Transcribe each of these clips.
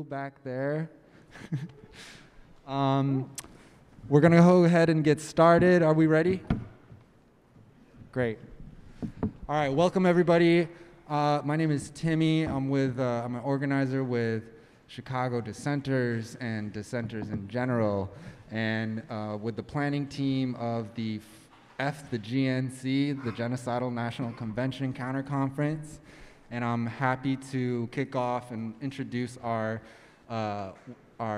back there. um, we're going to go ahead and get started. Are we ready? Great. All right, welcome everybody. My name is Timmy. I'm an organizer with Chicago Dissenters and Dissenters in general, and with the planning team of the GNC, the Genocidal National Convention Counter Conference. And I'm happy to kick off and introduce our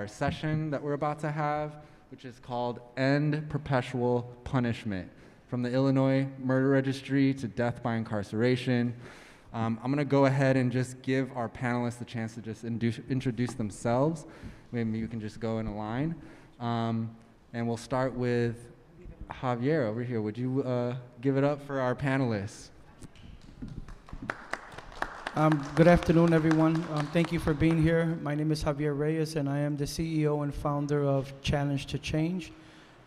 session that we're about to have, which is called End Perpetual Punishment, from the Illinois Murder Registry to Death by Incarceration. I'm going to go ahead and just give our panelists a chance to just introduce themselves. Maybe you can just go in a line. And we'll start with Javier over here. Would you give it up for our panelists? Good afternoon, everyone. Thank you for being here. My name is Javier Reyes, and I am the CEO and founder of Challenge to Change.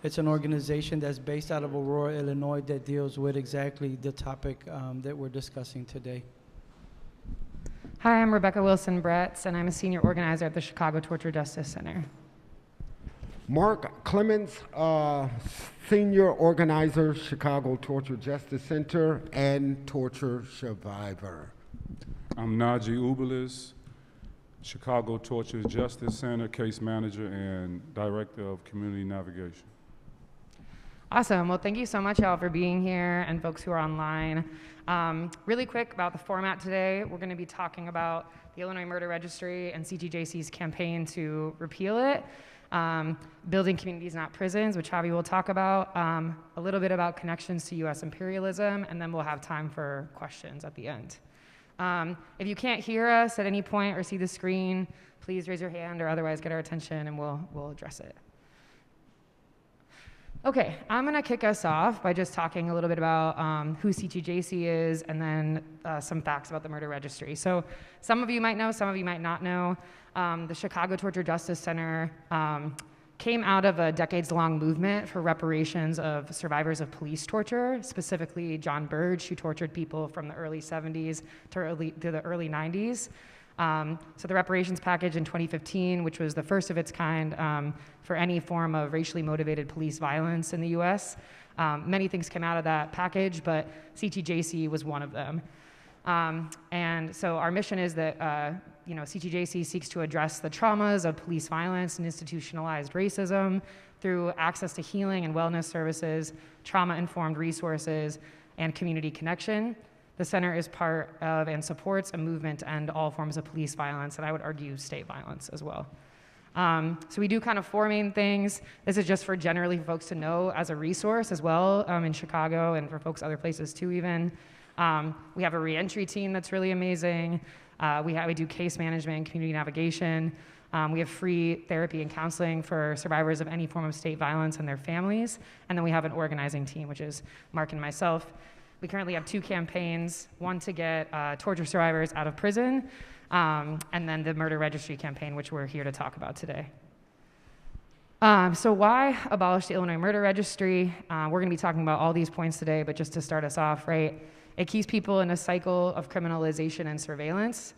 It's an organization that's based out of Aurora, Illinois, that deals with exactly the topic that we're discussing today. Hi, I'm Rebecca Wilson-Bretz, and I'm a senior organizer at the Chicago Torture Justice Center. Mark Clemens, senior organizer, Chicago Torture Justice Center, and torture survivor. I'm Naji Ubelis, Chicago Torture Justice Center case manager and director of community navigation. Awesome. Well, thank you so much, y'all, for being here and folks who are online. Really quick about the format today, we're going to be talking about the Illinois Murder Registry and CTJC's campaign to repeal it, building communities, not prisons, which Javi will talk about, a little bit about connections to U.S. imperialism, and then we'll have time for questions at the end. If you can't hear us at any point or see the screen, please raise your hand or otherwise get our attention and we'll address it. Okay, I'm gonna kick us off by just talking a little bit about who CTJC is and then some facts about the murder registry. So some of you might know, some of you might not know. The Chicago Torture Justice Center came out of a decades-long movement for reparations of survivors of police torture, specifically John Burge, who tortured people from the early 70s to the early 90s. So the reparations package in 2015, which was the first of its kind for any form of racially motivated police violence in the US. Many things came out of that package, but CTJC was one of them. And so our mission is that CTJC seeks to address the traumas of police violence and institutionalized racism through access to healing and wellness services, trauma-informed resources, and community connection. The center is part of and supports a movement to end all forms of police violence, and I would argue state violence as well. So we do kind of four main things. This is just for generally folks to know as a resource as well in Chicago and for folks other places too even. We have a reentry team that's really amazing. We do case management and community navigation. We have free therapy and counseling for survivors of any form of state violence and their families. And then we have an organizing team, which is Mark and myself. We currently have two campaigns, one to get torture survivors out of prison, and then the murder registry campaign, which we're here to talk about today. So why abolish the Illinois Murder Registry? We're going to be talking about all these points today, but just to start us off, right? It keeps people in a cycle of criminalization and surveillance.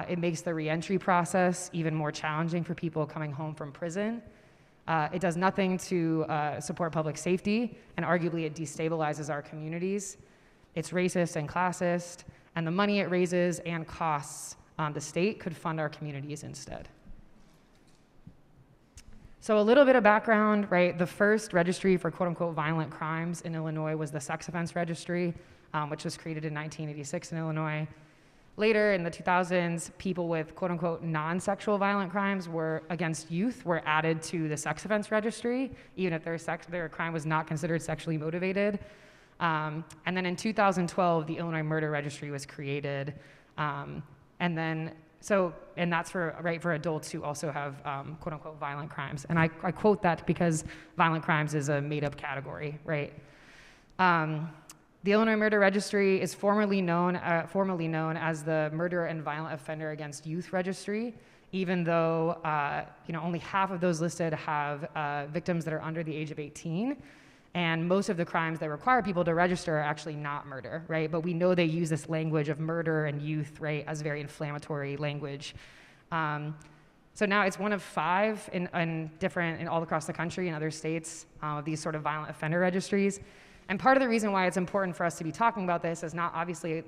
It makes the reentry process even more challenging for people coming home from prison. It does nothing to support public safety, and arguably it destabilizes our communities. It's racist and classist, and the money it raises and costs the state could fund our communities instead. So a little bit of background, right? The first registry for quote-unquote violent crimes in Illinois was the Sex Offense Registry, which was created in 1986 in Illinois. Later in the 2000s, people with quote-unquote non-sexual violent crimes against youth were added to the Sex Offense Registry, even if their crime was not considered sexually motivated. And then in 2012, the Illinois Murder Registry was created. And that's for adults who also have quote-unquote violent crimes. And I quote that because violent crimes is a made-up category, right? The Illinois Murder Registry is formerly known as the Murder and Violent Offender Against Youth Registry, even though only half of those listed have victims that are under the age of 18. And most of the crimes that require people to register are actually not murder, right? But we know they use this language of murder and youth, right, as very inflammatory language. So now it's one of 5 in all across the country in other states of these sort of violent offender registries. And part of the reason why it's important for us to be talking about this is not obviously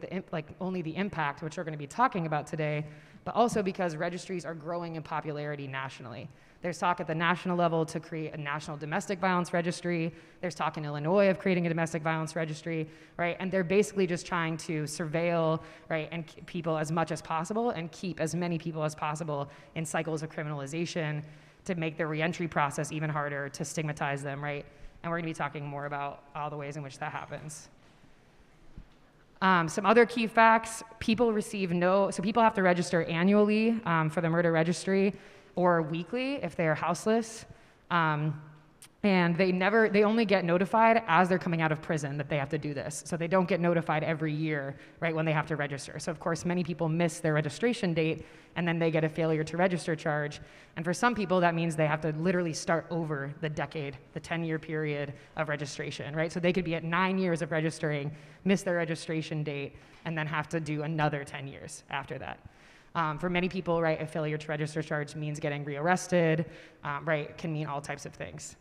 only the impact, which we're going to be talking about today, but also because registries are growing in popularity nationally. There's talk at the national level to create a national domestic violence registry. There's talk in Illinois of creating a domestic violence registry, right? And they're basically just trying to surveil, right, and keep people as much as possible and keep as many people as possible in cycles of criminalization to make the reentry process even harder, to stigmatize them, right? And we're gonna be talking more about all the ways in which that happens. Some other key facts, people have to register annually for the murder registry, or weekly if they are houseless. And they only get notified as they're coming out of prison that they have to do this. So they don't get notified every year, right, when they have to register. So of course, many people miss their registration date and then they get a failure to register charge. And for some people, that means they have to literally start over the 10-year period of registration, right? So they could be at 9 years of registering, miss their registration date, and then have to do another 10 years after that. For many people, right, a failure to register charge means getting rearrested, right, can mean all types of things.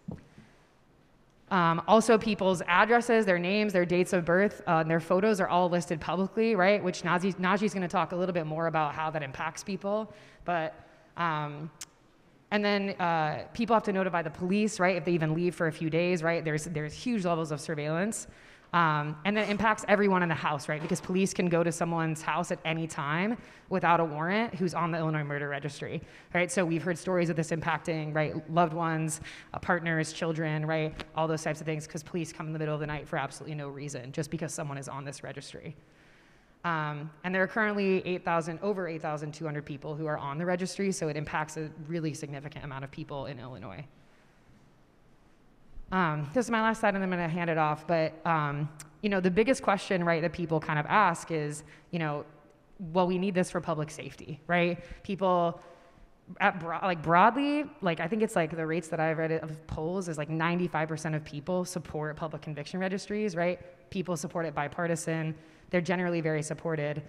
Also, people's addresses, their names, their dates of birth, and their photos are all listed publicly, right, which Najee's going to talk a little bit more about how that impacts people. But, and then people have to notify the police, right, if they even leave for a few days, right? There's huge levels of surveillance. And then it impacts everyone in the house, right? Because police can go to someone's house at any time without a warrant who's on the Illinois Murder Registry, right? So we've heard stories of this impacting, right, loved ones, partners, children, right? All those types of things, because police come in the middle of the night for absolutely no reason, just because someone is on this registry. And there are currently over 8,200 people who are on the registry, so it impacts a really significant amount of people in Illinois. This is my last slide, and I'm going to hand it off. But the biggest question, right, that people kind of ask is, well, we need this for public safety, right? People, broadly, I think it's the rates that I've read of polls is 95% of people support public conviction registries, right? People support it bipartisan. They're generally very supported.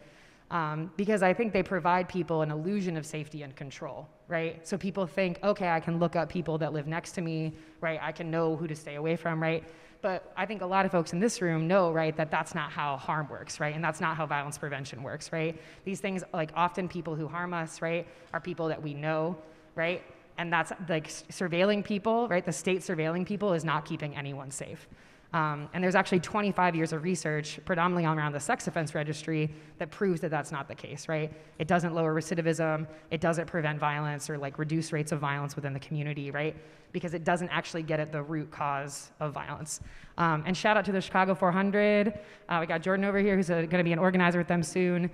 Because I think they provide people an illusion of safety and control, right? So people think, okay, I can look up people that live next to me, right? I can know who to stay away from, right? But I think a lot of folks in this room know, right, that that's not how harm works, right? And that's not how violence prevention works, right? These things, often people who harm us, right, are people that we know, right? And that's surveilling people, right? The state surveilling people is not keeping anyone safe. And there's actually 25 years of research, predominantly around the sex offense registry, that proves that that's not the case, right? It doesn't lower recidivism, it doesn't prevent violence or reduce rates of violence within the community, right? Because it doesn't actually get at the root cause of violence. And shout out to the Chicago 400. We got Jordan over here, who's going to be an organizer with them soon.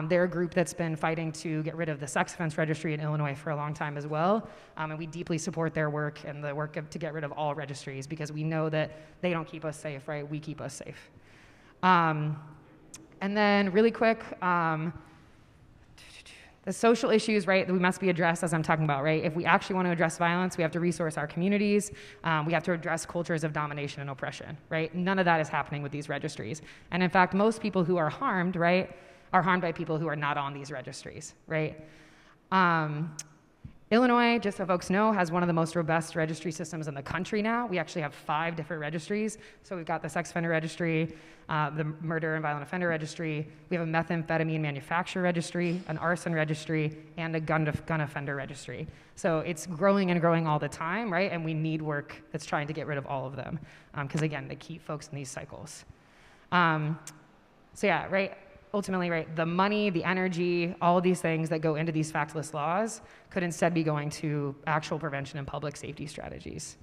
They're a group that's been fighting to get rid of the sex offense registry in Illinois for a long time as well. And we deeply support their work and the work to get rid of all registries, because we know that they don't keep us safe, right? We keep us safe. And then really quick, the social issues, right, that we must be addressed, as I'm talking about, right? If we actually want to address violence, we have to resource our communities. We have to address cultures of domination and oppression, right? None of that is happening with these registries. And in fact, most people who are harmed, right, are harmed by people who are not on these registries, right? Illinois, just so folks know, has one of the most robust registry systems in the country now. We actually have 5 different registries. So we've got the sex offender registry, the murder and violent offender registry. We have a methamphetamine manufacturer registry, an arson registry, and a gun offender registry. So it's growing and growing all the time, right? And we need work that's trying to get rid of all of them. Because again, they keep folks in these cycles. So yeah, right? Ultimately, right, the money, the energy, all of these things that go into these factless laws could instead be going to actual prevention and public safety strategies.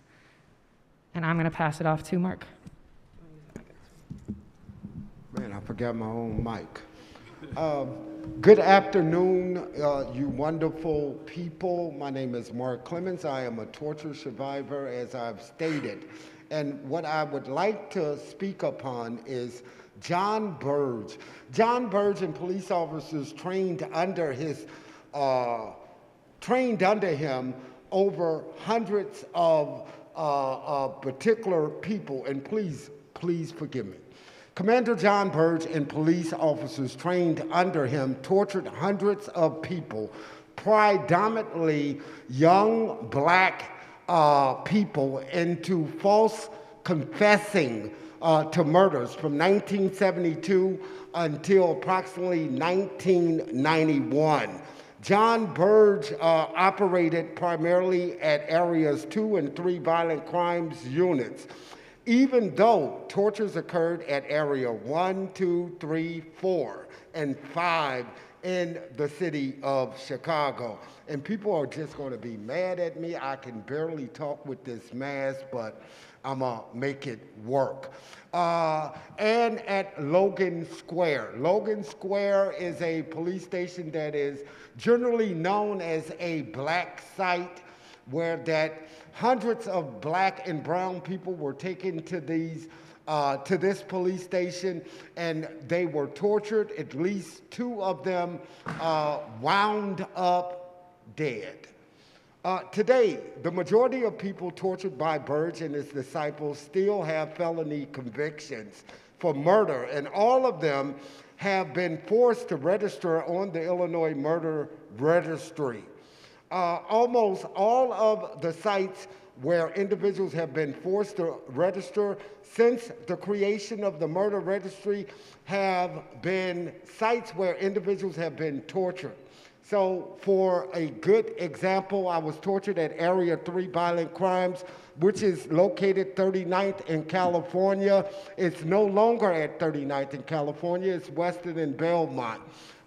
And I'm going to pass it off to Mark. Man, I forgot my own mic. Good afternoon, you wonderful people. My name is Mark Clemens. I am a torture survivor, as I've stated. And what I would like to speak upon is John Burge. John Burge and police officers trained under him over hundreds of particular people, and please forgive me. Commander John Burge and police officers trained under him tortured hundreds of people predominantly young black people into false confessing to murders from 1972 until approximately 1991. John Burge operated primarily at areas 2 and 3 violent crimes units, even though tortures occurred at area 1, 2, 3, 4, and 5 in the city of Chicago. And people are just going to be mad at me. I can barely talk with this mask, but I'm going to make it work. And at Logan Square. Logan Square is a police station that is generally known as a black site, where that hundreds of black and brown people were taken to these to this police station, and they were tortured. At least 2 of them wound up dead. Today, the majority of people tortured by Burge and his disciples still have felony convictions for murder, and all of them have been forced to register on the Illinois Murder Registry. Almost all of the sites where individuals have been forced to register since the creation of the murder registry have been sites where individuals have been tortured. So for a good example, I was tortured at Area 3 Violent Crimes, which is located 39th in California. It's no longer at 39th in California, it's Weston and Belmont.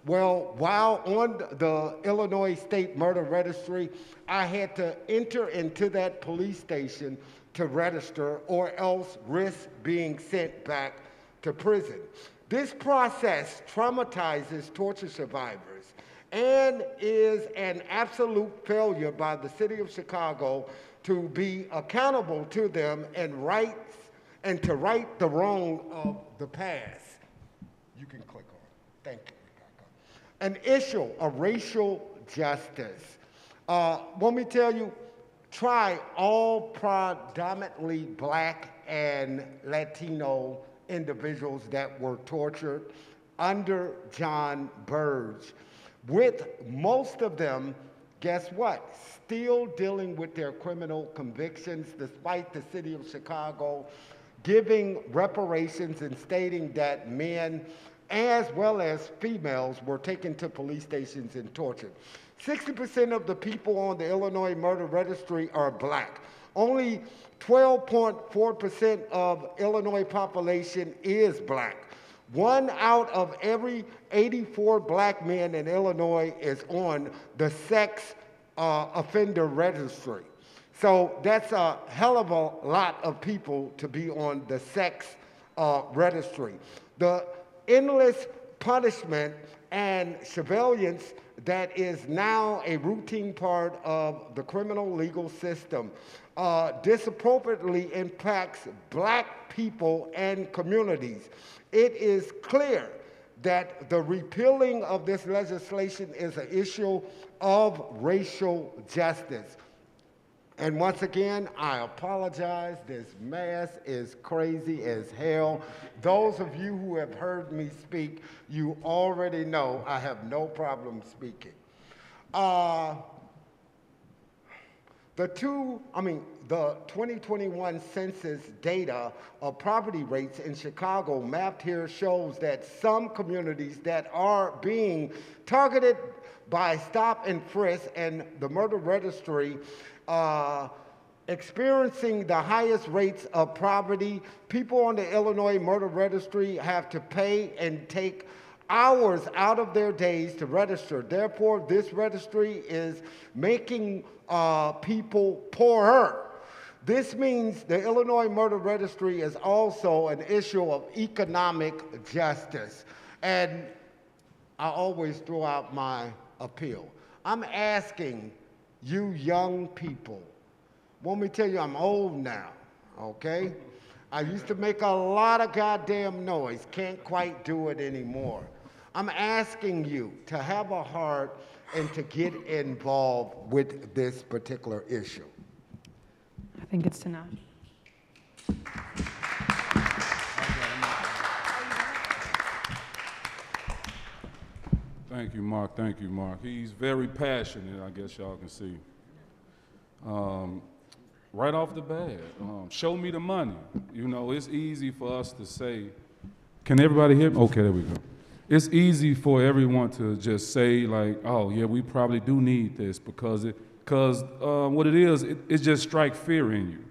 Well, while on the Illinois State Murder Registry, I had to enter into that police station to register or else risk being sent back to prison. This process traumatizes torture survivors and is an absolute failure by the city of Chicago to be accountable to them and to right the wrong of the past. You can click on it. Thank you. An issue of racial justice. Let me tell you, try all predominantly black and Latino individuals that were tortured under John Burge, with most of them, guess what? Still dealing with their criminal convictions, despite the city of Chicago giving reparations and stating that men as well as females were taken to police stations and tortured. 60% of the people on the Illinois Murder Registry are black. Only 12.4% of Illinois population is black. 1 out of every 84 black men in Illinois is on the sex offender registry. So that's a hell of a lot of people to be on the sex registry. The endless punishment and surveillance that is now a routine part of the criminal legal system disappropriately impacts black people and communities. It is clear that the repealing of this legislation is an issue of racial justice. And once again, I apologize. This mask is crazy as hell. Those of you who have heard me speak, you already know I have no problem speaking. The 2021 census data of poverty rates in Chicago mapped here shows that some communities that are being targeted by stop and frisk and the murder registry experiencing the highest rates of poverty. People on the Illinois Murder Registry have to pay and take hours out of their days to register. Therefore, this registry is making people poorer. This means the Illinois Murder Registry is also an issue of economic justice. And I always throw out my appeal. I'm asking you young people, let me tell you, I'm old now, okay? I used to make a lot of goddamn noise, can't quite do it anymore. I'm asking you to have a heart and to get involved with this particular issue. I think it's Tanaj. Thank you, Mark. Thank you, Mark. He's very passionate, I guess y'all can see. Right off the bat, show me the money. You know, it's easy for us to say, can everybody hear me? Okay, there we go. It's easy for everyone to just say like, oh yeah, we probably do need this because what it is, it just strikes fear in you.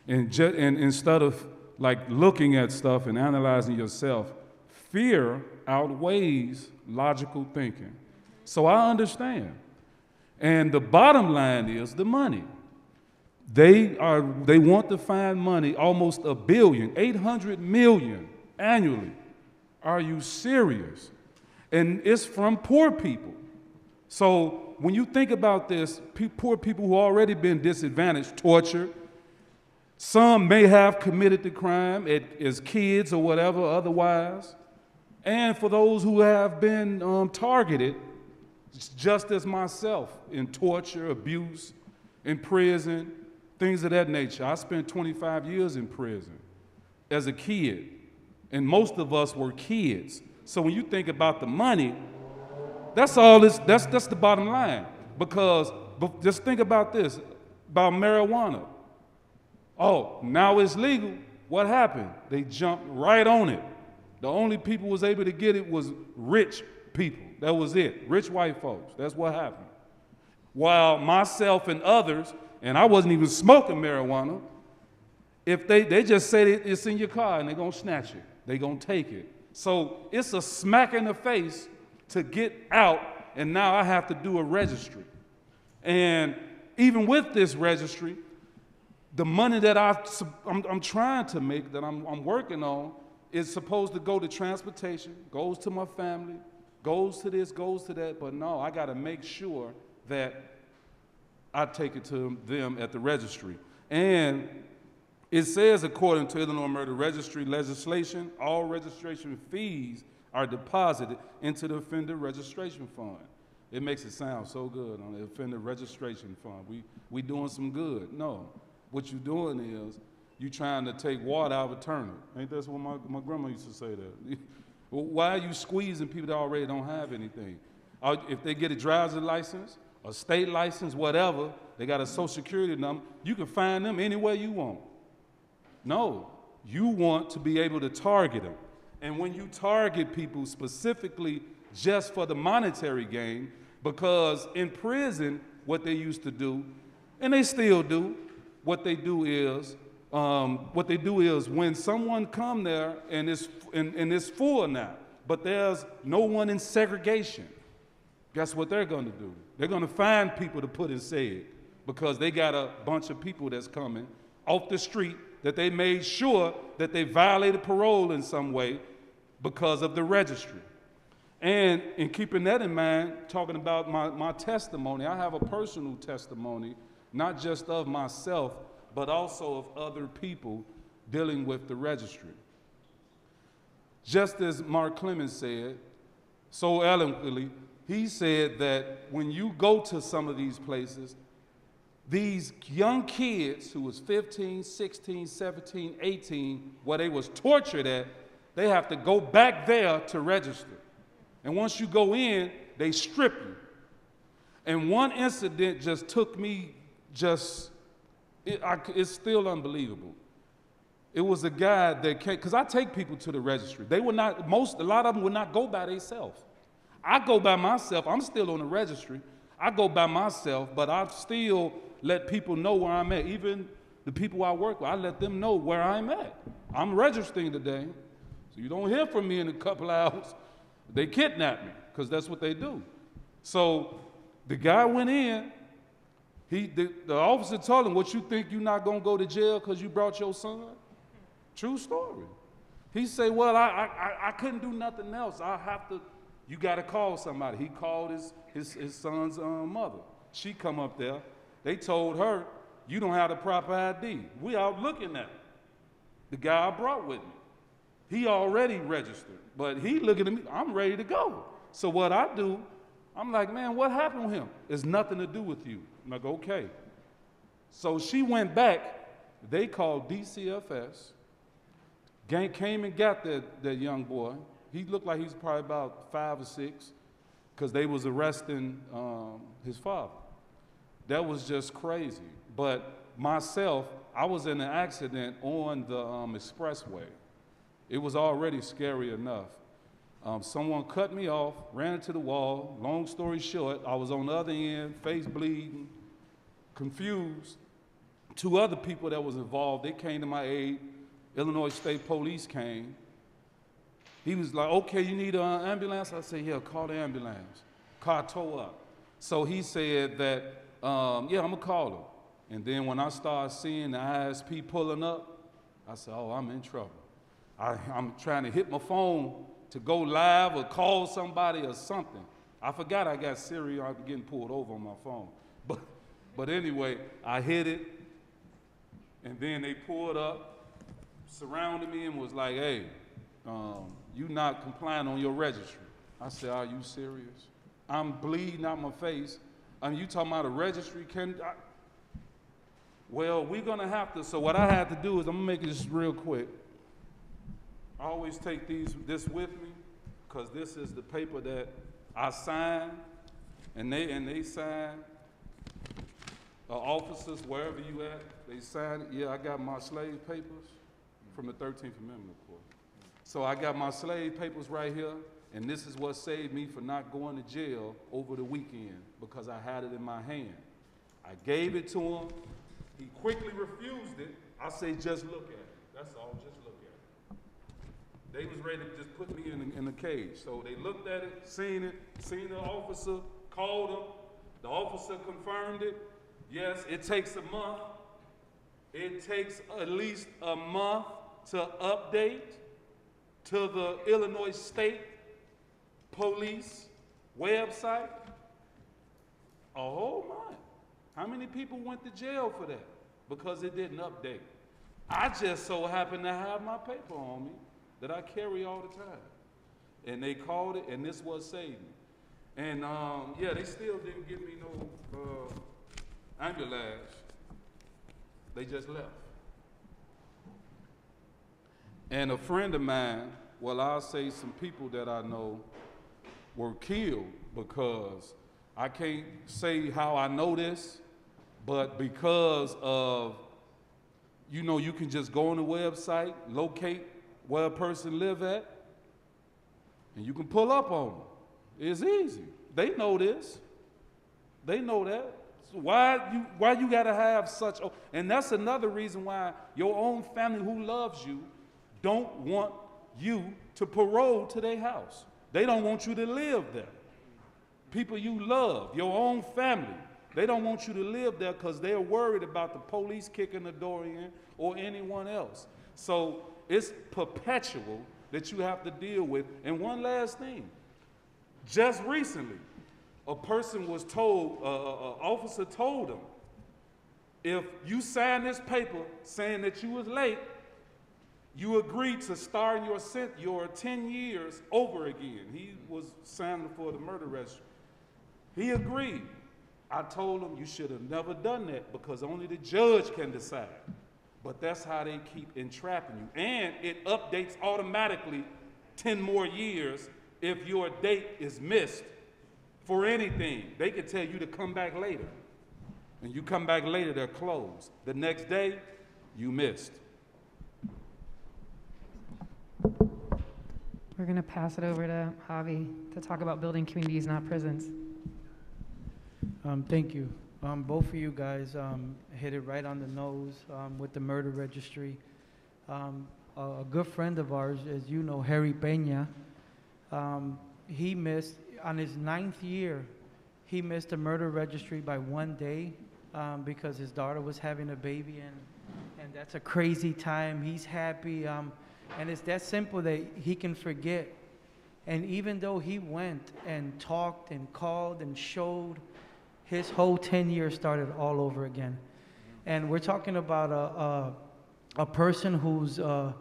And instead of like looking at stuff and analyzing yourself, fear outweighs logical thinking. So I understand. And the bottom line is the money. They want to find money, almost $1 billion, 800 million annually. Are you serious? And it's from poor people. So when you think about this, poor people who already been disadvantaged, tortured, some may have committed the crime as kids or whatever otherwise, and for those who have been targeted, just as myself, in torture, abuse, in prison, things of that nature. I spent 25 years in prison as a kid, and most of us were kids. So when you think about the money, that's the bottom line. Because just think about this, about marijuana. Oh, now it's legal. What happened? They jumped right on it. The only people who was able to get it was rich people. That was it. Rich white folks. That's what happened. While myself and others, and I wasn't even smoking marijuana, if they just say it's in your car and they're going to snatch it. They're going to take it. So it's a smack in the face to get out, and now I have to do a registry. And even with this registry, the money that I'm trying to make, that I'm working on, is supposed to go to transportation, goes to my family, goes to this, goes to that, but no, I got to make sure that I take it to them at the registry. And it says, according to Illinois Murder Registry legislation, all registration fees are deposited into the Offender Registration Fund. It makes it sound so good on the Offender Registration Fund. We doing some good. No, what you're doing is you trying to take water out of a turnip. Ain't that what my grandma used to say that? Why are you squeezing people that already don't have anything? If they get a driver's license, a state license, whatever, they got a social security number, you can find them anywhere you want. No, you want to be able to target them. And when you target people specifically just for the monetary gain, because in prison, what they used to do, and they still do, what they do is when someone come there and it's full now, but there's no one in segregation, guess what they're going to do? They're going to find people to put in seg, because they got a bunch of people that's coming off the street that they made sure that they violated parole in some way because of the registry. And in keeping that in mind, talking about my testimony, I have a personal testimony, not just of myself, but also of other people dealing with the registry. Just as Mark Clemens said so eloquently, he said that when you go to some of these places, these young kids who was 15, 16, 17, 18, where they was tortured at, they have to go back there to register. And once you go in, they strip you. And one incident just took me it's still unbelievable. It was a guy that came, because I take people to the registry. They would not, a lot of them would not go by themselves. I go by myself. I'm still on the registry. I go by myself, but I still let people know where I'm at. Even the people I work with, I let them know where I'm at. I'm registering today, so you don't hear from me in a couple hours. They kidnap me, because that's what they do. So the guy went in. The officer told him, what, you think you're not going to go to jail because you brought your son? True story. He said, well, I couldn't do nothing else. You got to call somebody. He called his son's mother. She come up there. They told her, you don't have the proper ID. We out looking at it. The guy I brought with me. He already registered, but he looking at me, I'm ready to go. So what I do, I'm like, man, what happened with him? It's nothing to do with you. I'm like, okay. So she went back. They called DCFS. Gang came and got that young boy. He looked like he was probably about 5 or 6. because they was arresting his father. That was just crazy. But myself, I was in an accident on the expressway. It was already scary enough. Someone cut me off, ran into the wall. Long story short, I was on the other end, face bleeding, confused. 2 other people that was involved, they came to my aid. Illinois State Police came. He was like, okay, you need an ambulance? I said, yeah, call the ambulance. Car tore up. So he said that, yeah, I'm gonna call him. And then when I started seeing the ISP pulling up, I said, oh, I'm in trouble. I'm trying to hit my phone to go live or call somebody or something. I forgot I got Siri getting pulled over on my phone. But anyway, I hit it, and then they pulled up, surrounded me, and was like, hey, you not complying on your registry. I said, are you serious? I'm bleeding out my face. I mean, you talking about a registry? Well, we're gonna have to, so what I had to do is, I'm gonna make it just real quick. I always take this with me, because this is the paper that I sign, and they sign, officers, wherever you at, they sign it. Yeah, I got my slave papers from the 13th Amendment, of course. So I got my slave papers right here, and this is what saved me from not going to jail over the weekend, because I had it in my hand. I gave it to him. He quickly refused it. I say, just look at it. That's all, just look at it. They was ready to just put me in the cage. So they looked at it, seen the officer, called him. The officer confirmed it. Yes, it takes a month. It takes at least a month to update to the Illinois State Police website. A whole month. How many people went to jail for that? Because it didn't update. I just so happened to have my paper on me that I carry all the time. And they called it, and this was saved me. And yeah, they still didn't give me no ambulance. They just left. And a friend of mine, well, I'll say some people that I know were killed because I can't say how I know this, but because of, you know, you can just go on the website, locate where a person live at, and you can pull up on them. It's easy. They know this. They know that. So why you gotta have such, and that's another reason why your own family who loves you don't want you to parole to their house. They don't want you to live there. People you love, your own family, they don't want you to live there because they're worried about the police kicking the door in or anyone else. So it's perpetual that you have to deal with. And one last thing, just recently, a person was told, an officer told him, if you sign this paper saying that you was late, you agreed to start your 10 years over again. He was signing for the murder registry. He agreed. I told him you should have never done that because only the judge can decide. But that's how they keep entrapping you. And it updates automatically 10 more years if your date is missed for anything. They can tell you to come back later. And you come back later, they're closed. The next day, you missed. We're going to pass it over to Javi to talk about building communities, not prisons. Thank you. Both of you guys hit it right on the nose with the murder registry. A good friend of ours, as you know, Harry Peña, he missed, on his 9th year, he missed the murder registry by 1 day because his daughter was having a baby, and that's a crazy time. He's happy, and it's that simple that he can forget. And even though he went and talked and called and showed, his whole 10 years started all over again. And we're talking about a person who's a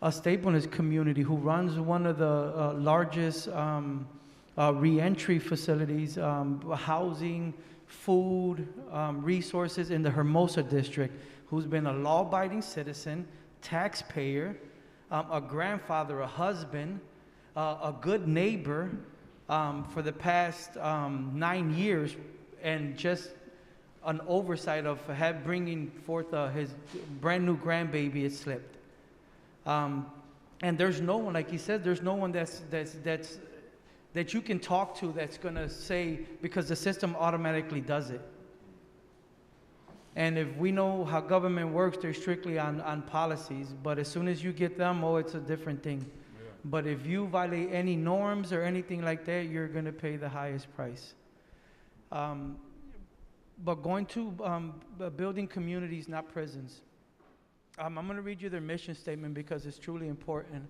staple in his community, who runs one of the largest reentry facilities, housing, food, resources in the Hermosa district, who's been a law-abiding citizen, taxpayer, a grandfather, a husband, a good neighbor, for the past 9 years, and just an oversight of bringing forth his brand new grandbaby, it slipped. And there's no one, like he said, there's no one that you can talk to that's gonna say, because the system automatically does it. And if we know how government works, they're strictly on policies. But as soon as you get them, it's a different thing. Yeah. But if you violate any norms or anything like that, you're going to pay the highest price. But going to building communities, not prisons. I'm going to read you their mission statement because it's truly important.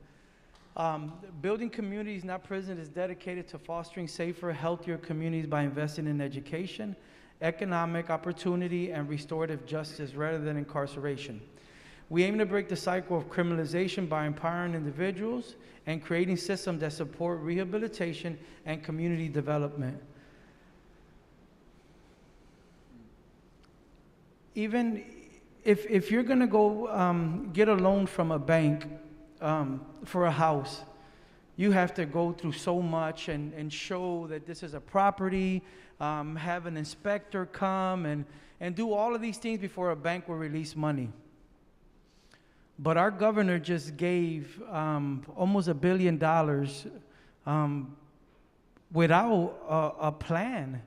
Building communities, not prisons, is dedicated to fostering safer, healthier communities by investing in education, economic opportunity, and restorative justice rather than incarceration. We aim to break the cycle of criminalization by empowering individuals and creating systems that support rehabilitation and community development. Even if you're going to go get a loan from a bank for a house, you have to go through so much and show that this is a property, have an inspector come and do all of these things before a bank will release money. But our governor just gave almost $1 billion without a plan,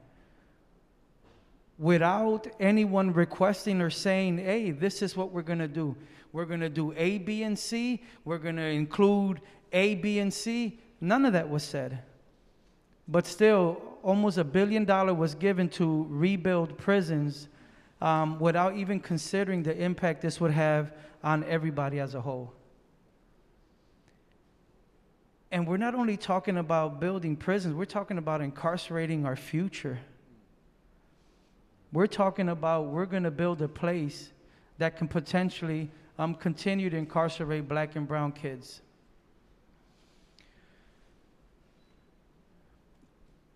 without anyone requesting or saying, hey, this is what we're going to do. We're going to do A, B, and C. We're going to include A, B, and C. None of that was said. But still, almost $1 billion was given to rebuild prisons without even considering the impact this would have on everybody as a whole. And we're not only talking about building prisons, we're talking about incarcerating our future. We're talking about we're going to build a place that can potentially continue to incarcerate black and brown kids.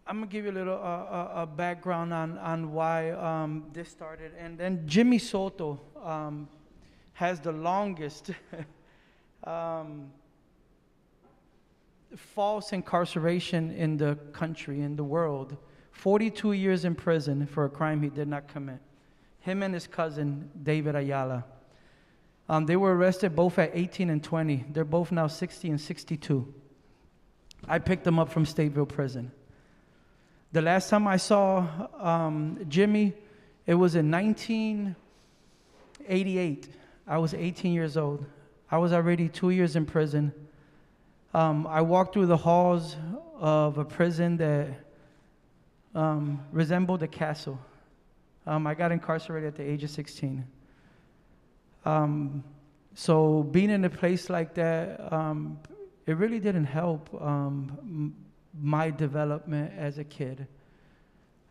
I'm going to give you a little a background on why this started. And then Jimmy Soto has the longest false incarceration in the country, in the world. 42 years in prison for a crime he did not commit. Him and his cousin, David Ayala. They were arrested both at 18 and 20. They're both now 60 and 62. I picked them up from Stateville Prison. The last time I saw Jimmy, it was in 1988. I was 18 years old. I was already 2 years in prison. I walked through the halls of a prison that resembled a castle. I got incarcerated at the age of 16. So being in a place like that, it really didn't help my development as a kid.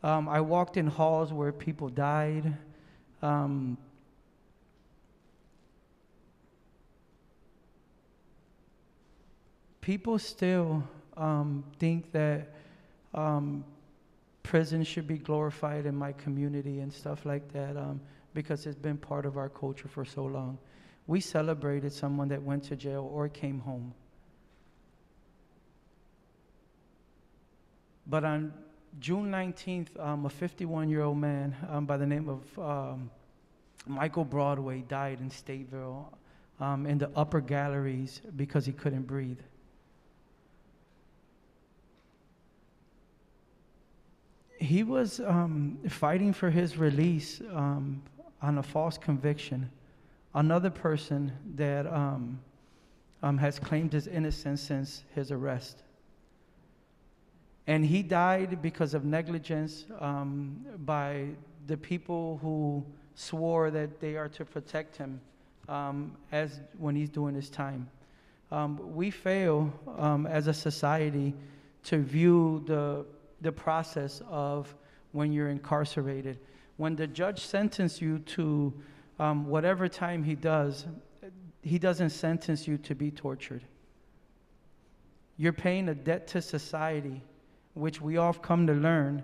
I walked in halls where people died. People still think that prison should be glorified in my community and stuff like that because it's been part of our culture for so long. We celebrated someone that went to jail or came home. But on June 19th, a 51-year-old man by the name of Michael Broadway died in Stateville in the upper galleries because he couldn't breathe. He was fighting for his release on a false conviction. Another person that has claimed his innocence since his arrest. And he died because of negligence by the people who swore that they are to protect him as when he's doing his time. We fail as a society to view the process of when you're incarcerated. When the judge sentences you to whatever time he doesn't sentence you to be tortured. You're paying a debt to society, which we all have come to learn,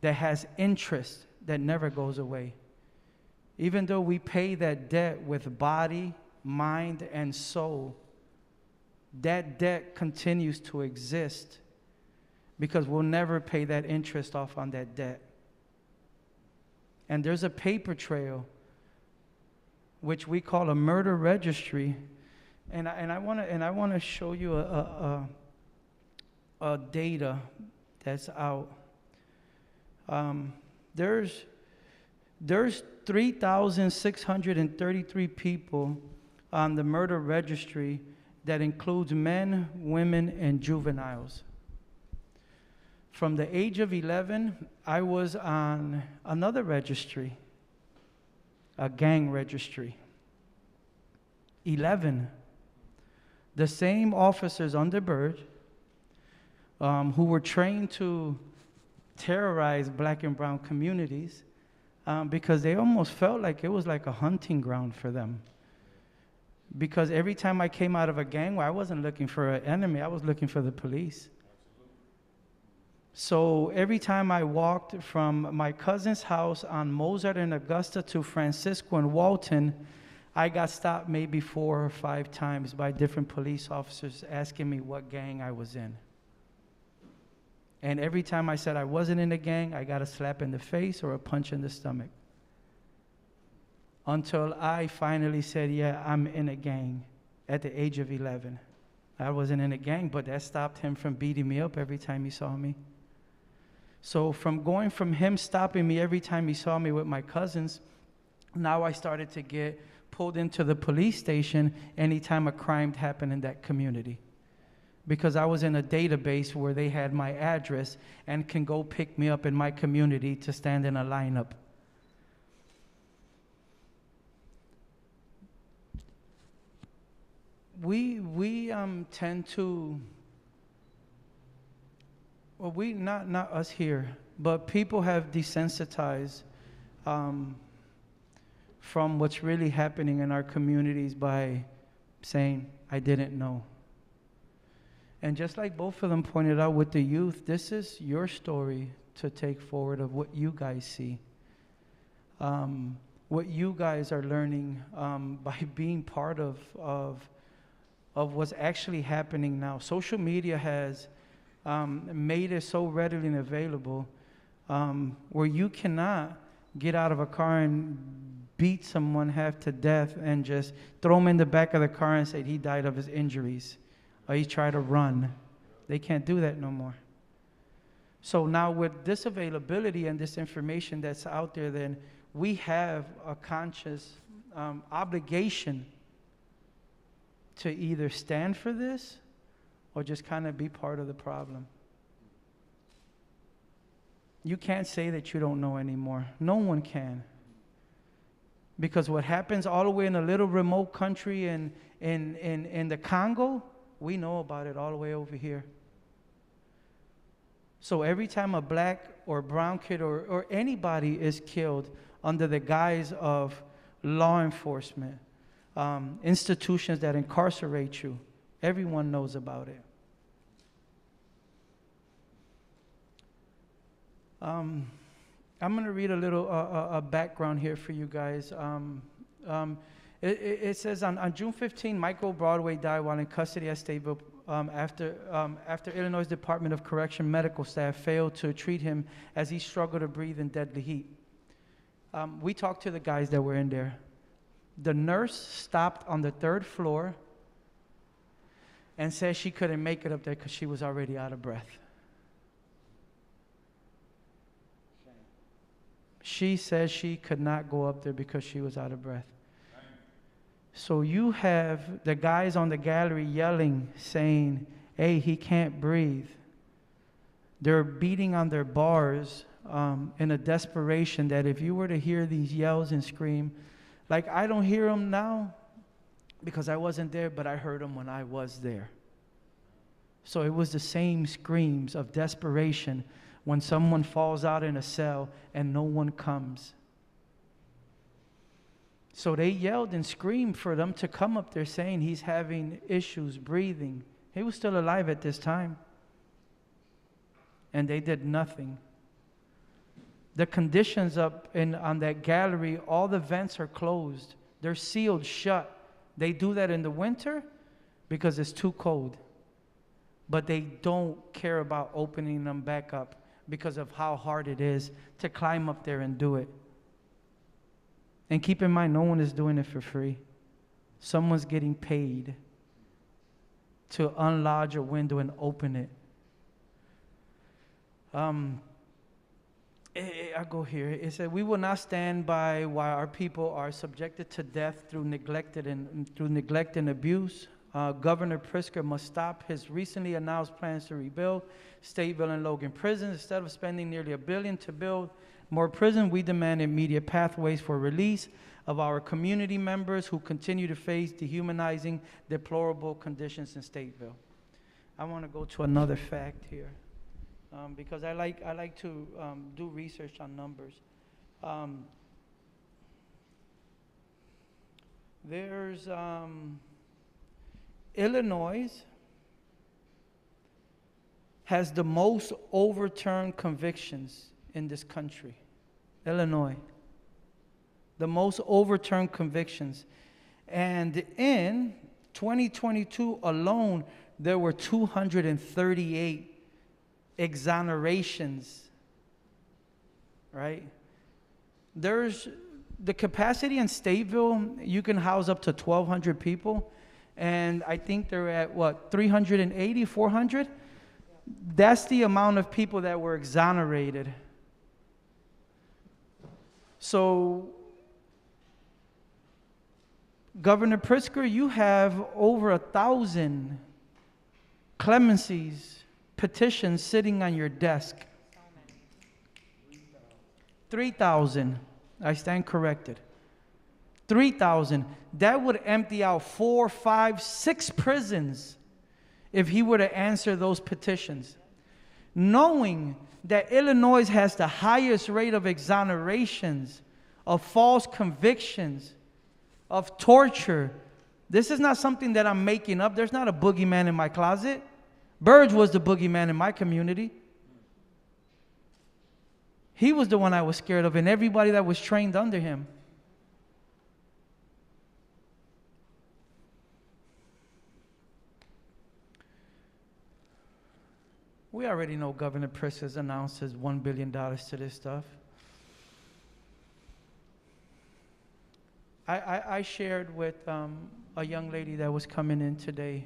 that has interest that never goes away. Even though we pay that debt with body, mind, and soul, that debt continues to exist because we'll never pay that interest off on that debt. And there's a paper trail, which we call a murder registry, and I want to show you a data that's out. There's 3,633 people on the murder registry that includes men, women, and juveniles. From the age of 11, I was on another registry, a gang registry. 11. The same officers under Byrd who were trained to terrorize black and brown communities because they almost felt like it was like a hunting ground for them. Because every time I came out of a gang, I wasn't looking for an enemy, I was looking for the police. So every time I walked from my cousin's house on Mozart and Augusta to Francisco and Walton, I got stopped maybe 4 or 5 times by different police officers asking me what gang I was in. And every time I said I wasn't in a gang, I got a slap in the face or a punch in the stomach. Until I finally said, yeah, I'm in a gang at the age of 11. I wasn't in a gang, but that stopped him from beating me up every time he saw me. So from going from him stopping me every time he saw me with my cousins, now I started to get pulled into the police station anytime a crime happened in that community. Because I was in a database where they had my address and can go pick me up in my community to stand in a lineup. We tend to, well, we not us here, but people have desensitized from what's really happening in our communities by saying, I didn't know. And just like both of them pointed out with the youth, this is your story to take forward of what you guys see. What you guys are learning by being part of what's actually happening now. Social media has made it so readily available where you cannot get out of a car and beat someone half to death and just throw him in the back of the car and say he died of his injuries. Or he tried to run. They can't do that no more. So now with this availability and this information that's out there, then we have a conscious obligation to either stand for this or just kind of be part of the problem. You can't say that you don't know anymore. No one can. Because what happens all the way in a little remote country in the Congo, we know about it all the way over here. So every time a black or brown kid or anybody is killed under the guise of law enforcement, institutions that incarcerate you, everyone knows about it. I'm going to read a little a background here for you guys. It says on June 15, Michael Broadway died while in custody at Stateville after Illinois Department of Correction medical staff failed to treat him as he struggled to breathe in deadly heat. We talked to the guys that were in there. The nurse stopped on the 3rd floor and said she couldn't make it up there because she was already out of breath. She said she could not go up there because she was out of breath. So you have the guys on the gallery yelling, saying, hey, he can't breathe. They're beating on their bars in a desperation that if you were to hear these yells and scream, like I don't hear them now because I wasn't there, but I heard them when I was there. So it was the same screams of desperation when someone falls out in a cell and no one comes. So they yelled and screamed for them to come up there saying he's having issues breathing. He was still alive at this time. And they did nothing. The conditions up on that gallery, all the vents are closed. They're sealed shut. They do that in the winter because it's too cold. but they don't care about opening them back up because of how hard it is to climb up there and do it. And keep in mind, no one is doing it for free. Someone's getting paid to unlodge a window and open it. I go here. It said, "We will not stand by while our people are subjected to death through neglect and abuse. Governor Pritzker must stop his recently announced plans to rebuild Stateville and Logan prisons. Instead of spending nearly $1 billion to build more prisons, we demand immediate pathways for release of our community members who continue to face dehumanizing, deplorable conditions in Stateville." I want to go to another fact here. Because I like to do research on numbers. There's Illinois has the most overturned convictions in this country. Illinois, the most overturned convictions, and in 2022 alone, there were 238 exonerations, right? There's the capacity in Stateville, you can house up to 1,200 people, and I think they're at, what, 380, 400? That's the amount of people that were exonerated. So, Governor Pritzker, you have over 1,000 clemencies petitions sitting on your desk. 3,000. I stand corrected. 3,000. That would empty out 4, 5, 6 prisons if he were to answer those petitions. Knowing that Illinois has the highest rate of exonerations, of false convictions, of torture. This is not something that I'm making up. There's not a boogeyman in my closet. Burge was the boogeyman in my community. He was the one I was scared of, and everybody that was trained under him. We already know Governor Pritzker has announced his $1 billion to this stuff. I shared with a young lady that was coming in today.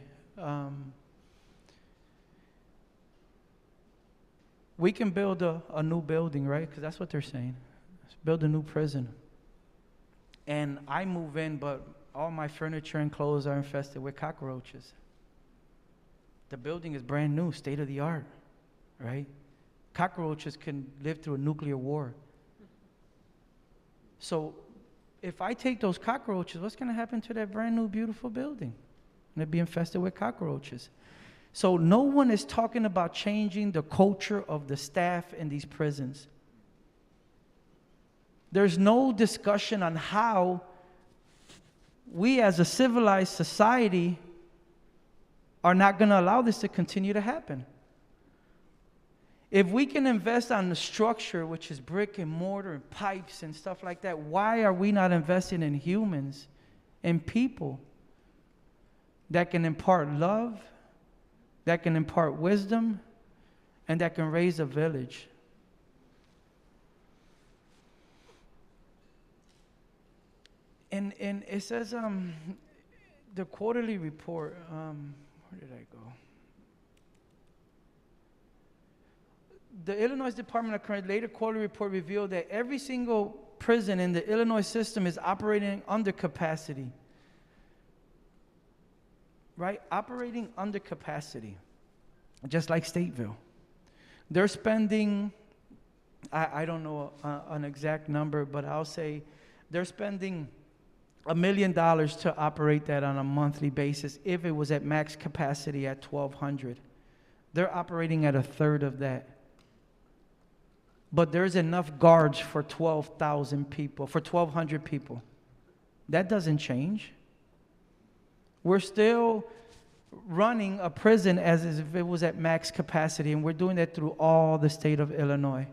We can build a new building, right? Because that's what they're saying. Let's build a new prison. And I move in, but all my furniture and clothes are infested with cockroaches. The building is brand new, state of the art, right? Cockroaches can live through a nuclear war. So if I take those cockroaches, what's going to happen to that brand new, beautiful building? It'll be infested with cockroaches. So no one is talking about changing the culture of the staff in these prisons. There's no discussion on how we as a civilized society are not going to allow this to continue to happen. If we can invest on the structure, which is brick and mortar and pipes and stuff like that, why are we not investing in humans and people that can impart love, that can impart wisdom, and that can raise a village? And it says, the quarterly report, where did I go? The Illinois Department of Corrections later quarterly report revealed that every single prison in the Illinois system is operating under capacity. Right? Operating under capacity. Just like Stateville. They're spending, I don't know an exact number, but I'll say they're spending $1 million to operate that on a monthly basis if it was at max capacity at 1,200. They're operating at a third of that. But there's enough guards for 12,000 people, for 1,200 people. That doesn't change. We're still running a prison as if it was at max capacity, and we're doing that through all the state of Illinois.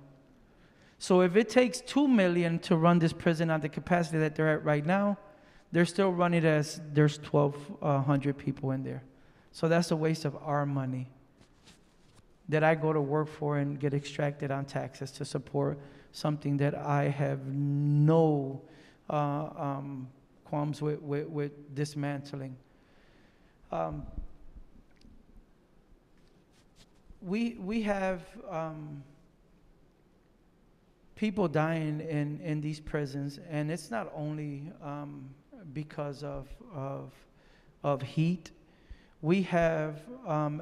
So if it takes $2 million to run this prison at the capacity that they're at right now, they're still running it as there's 1,200 people in there. So that's a waste of our money. that I go to work for and get extracted on taxes to support something that I have no qualms with dismantling. We have people dying in these prisons, and it's not only because of heat. We have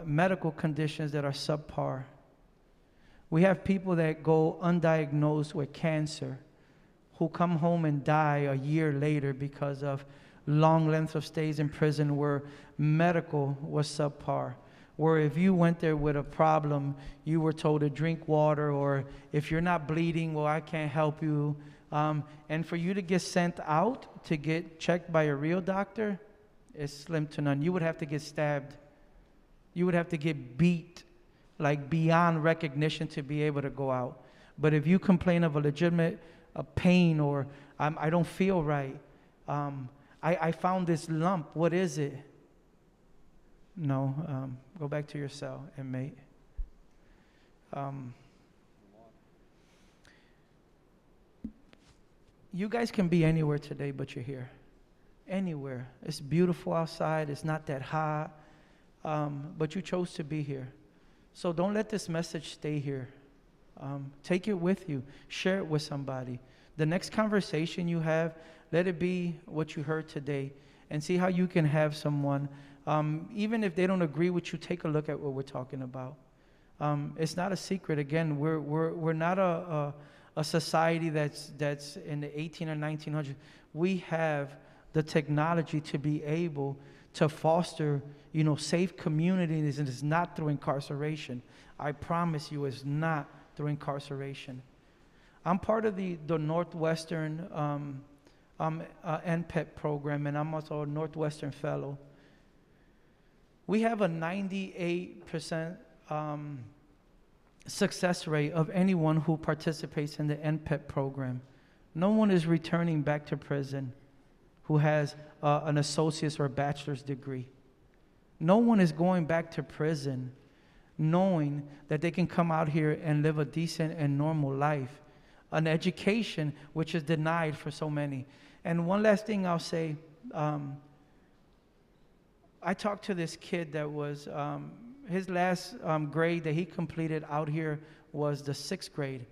medical conditions that are subpar. We have people that go undiagnosed with cancer who come home and die a year later because of long lengths of stays in prison where medical was subpar. Where if you went there with a problem, you were told to drink water, or if you're not bleeding, well, I can't help you. And for you to get sent out to get checked by a real doctor, is slim to none. You would have to get stabbed. You would have to get beat, like beyond recognition, to be able to go out. But if you complain of a legitimate pain, or I don't feel right, I found this lump, what is it? No, go back to your cell, inmate. You guys can be anywhere today, but you're here. Anywhere. It's beautiful outside. It's not that hot. But you chose to be here. So don't let this message stay here. Take it with you. Share it with somebody. The next conversation you have, let it be what you heard today, and see how you can have someone, even if they don't agree with you, take a look at what we're talking about. It's not a secret. Again, we're not a society that's in the 18 or 1900s. We have the technology to be able to foster, safe communities, and it's not through incarceration. I promise you, it's not through incarceration. I'm part of the Northwestern NPEP program, and I'm also a Northwestern Fellow. We have a 98% success rate of anyone who participates in the NPEP program. No one is returning back to prison who has an associate's or bachelor's degree. No one is going back to prison knowing that they can come out here and live a decent and normal life, an education which is denied for so many. And one last thing I'll say, I talked to this kid that was, his last grade that he completed out here was the 6th grade,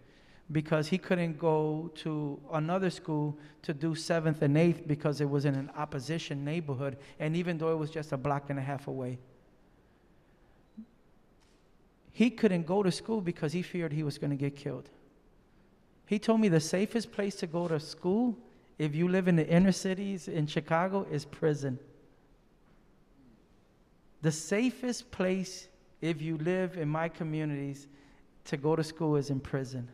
because he couldn't go to another school to do 7th and 8th because it was in an opposition neighborhood, and even though it was just a block and a half away. He couldn't go to school because he feared he was going to get killed. He told me the safest place to go to school, if you live in the inner cities in Chicago, is prison. The safest place, if you live in my communities, to go to school is in prison,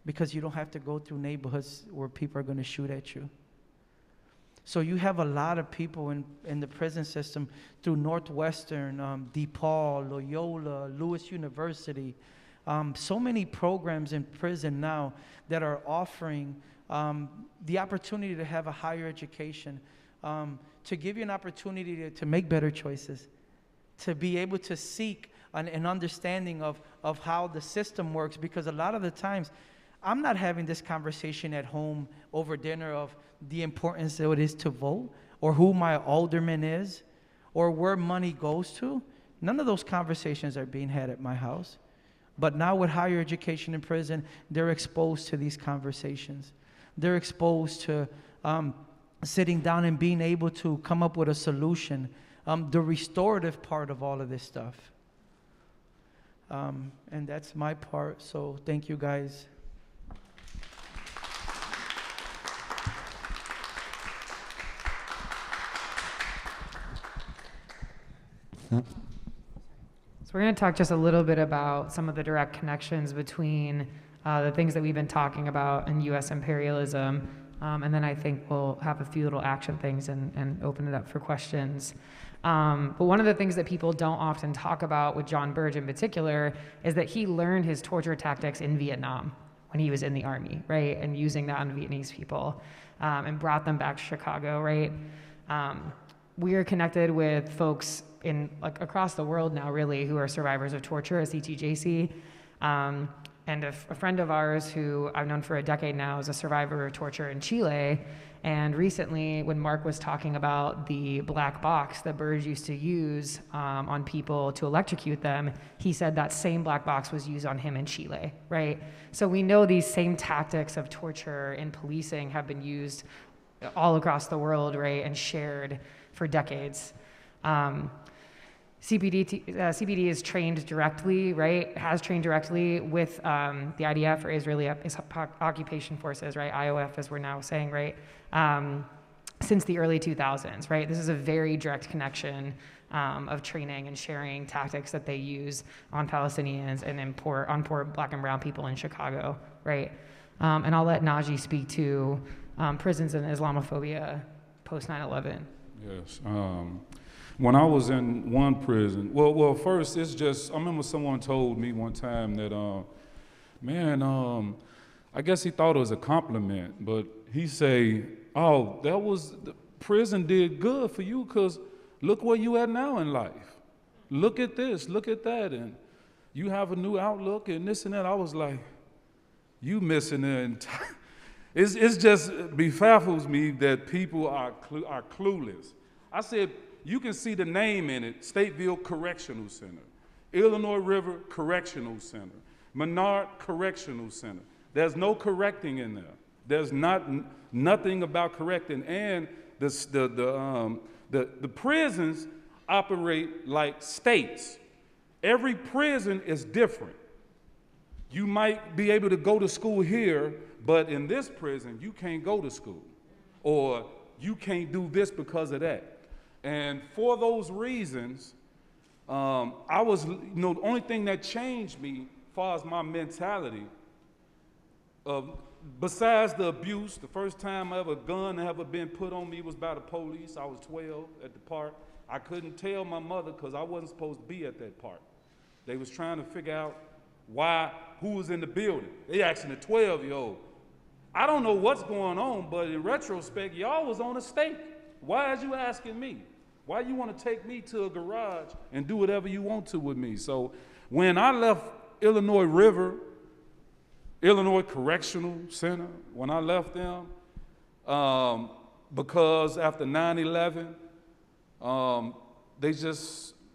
because you don't have to go through neighborhoods where people are going to shoot at you. So you have a lot of people in the prison system through Northwestern, DePaul, Loyola, Lewis University, so many programs in prison now that are offering the opportunity to have a higher education, to give you an opportunity to make better choices, to be able to seek an understanding of how the system works. Because a lot of the times, I'm not having this conversation at home over dinner of the importance that it is to vote, or who my alderman is, or where money goes to. None of those conversations are being had at my house. But now with higher education in prison, they're exposed to these conversations. They're exposed to sitting down and being able to come up with a solution, the restorative part of all of this stuff. And that's my part, so thank you guys. So we're going to talk just a little bit about some of the direct connections between the things that we've been talking about and U.S. imperialism, and then I think we'll have a few little action things and open it up for questions. But one of the things that people don't often talk about with John Burge in particular is that he learned his torture tactics in Vietnam when he was in the army, right, and using that on Vietnamese people, and brought them back to Chicago, right? we are connected with folks in like across the world now, really, who are survivors of torture at CTJC. And a friend of ours who I've known for a decade now is a survivor of torture in Chile. And recently, when Mark was talking about the black box that Burge used to use on people to electrocute them, he said that same black box was used on him in Chile, right? So we know these same tactics of torture in policing have been used all across the world, right, and shared for decades. CPD is trained directly, right? Has trained directly with the IDF or Israeli Occupation Forces, right? IOF, as we're now saying, right? Since the early 2000s, right? This is a very direct connection of training and sharing tactics that they use on Palestinians and on poor black and brown people in Chicago, right? And I'll let Naji speak to prisons and Islamophobia post 9/11. Yes. When I was in one prison, well, first it's just, I remember someone told me one time that, I guess he thought it was a compliment, but he say, oh, the prison did good for you because look where you at now in life. Look at this, look at that, and you have a new outlook and this and that. I was like, you missing the entire, it's just befuddles me that people are clueless. I said, you can see the name in it, Stateville Correctional Center, Illinois River Correctional Center, Menard Correctional Center. There's no correcting in there. There's nothing about correcting. And the prisons operate like states. Every prison is different. You might be able to go to school here, but in this prison, you can't go to school. Or you can't do this because of that. And for those reasons, the only thing that changed me as far as my mentality, besides the abuse, the first time a gun ever been put on me was by the police. I was 12 at the park. I couldn't tell my mother because I wasn't supposed to be at that park. They was trying to figure out who was in the building. They asking a 12-year-old. I don't know what's going on, but in retrospect, y'all was on a stake. Why is you asking me? Why you want to take me to a garage and do whatever you want to with me? So when I left Illinois River, Illinois Correctional Center, when I left them, because after 9/11,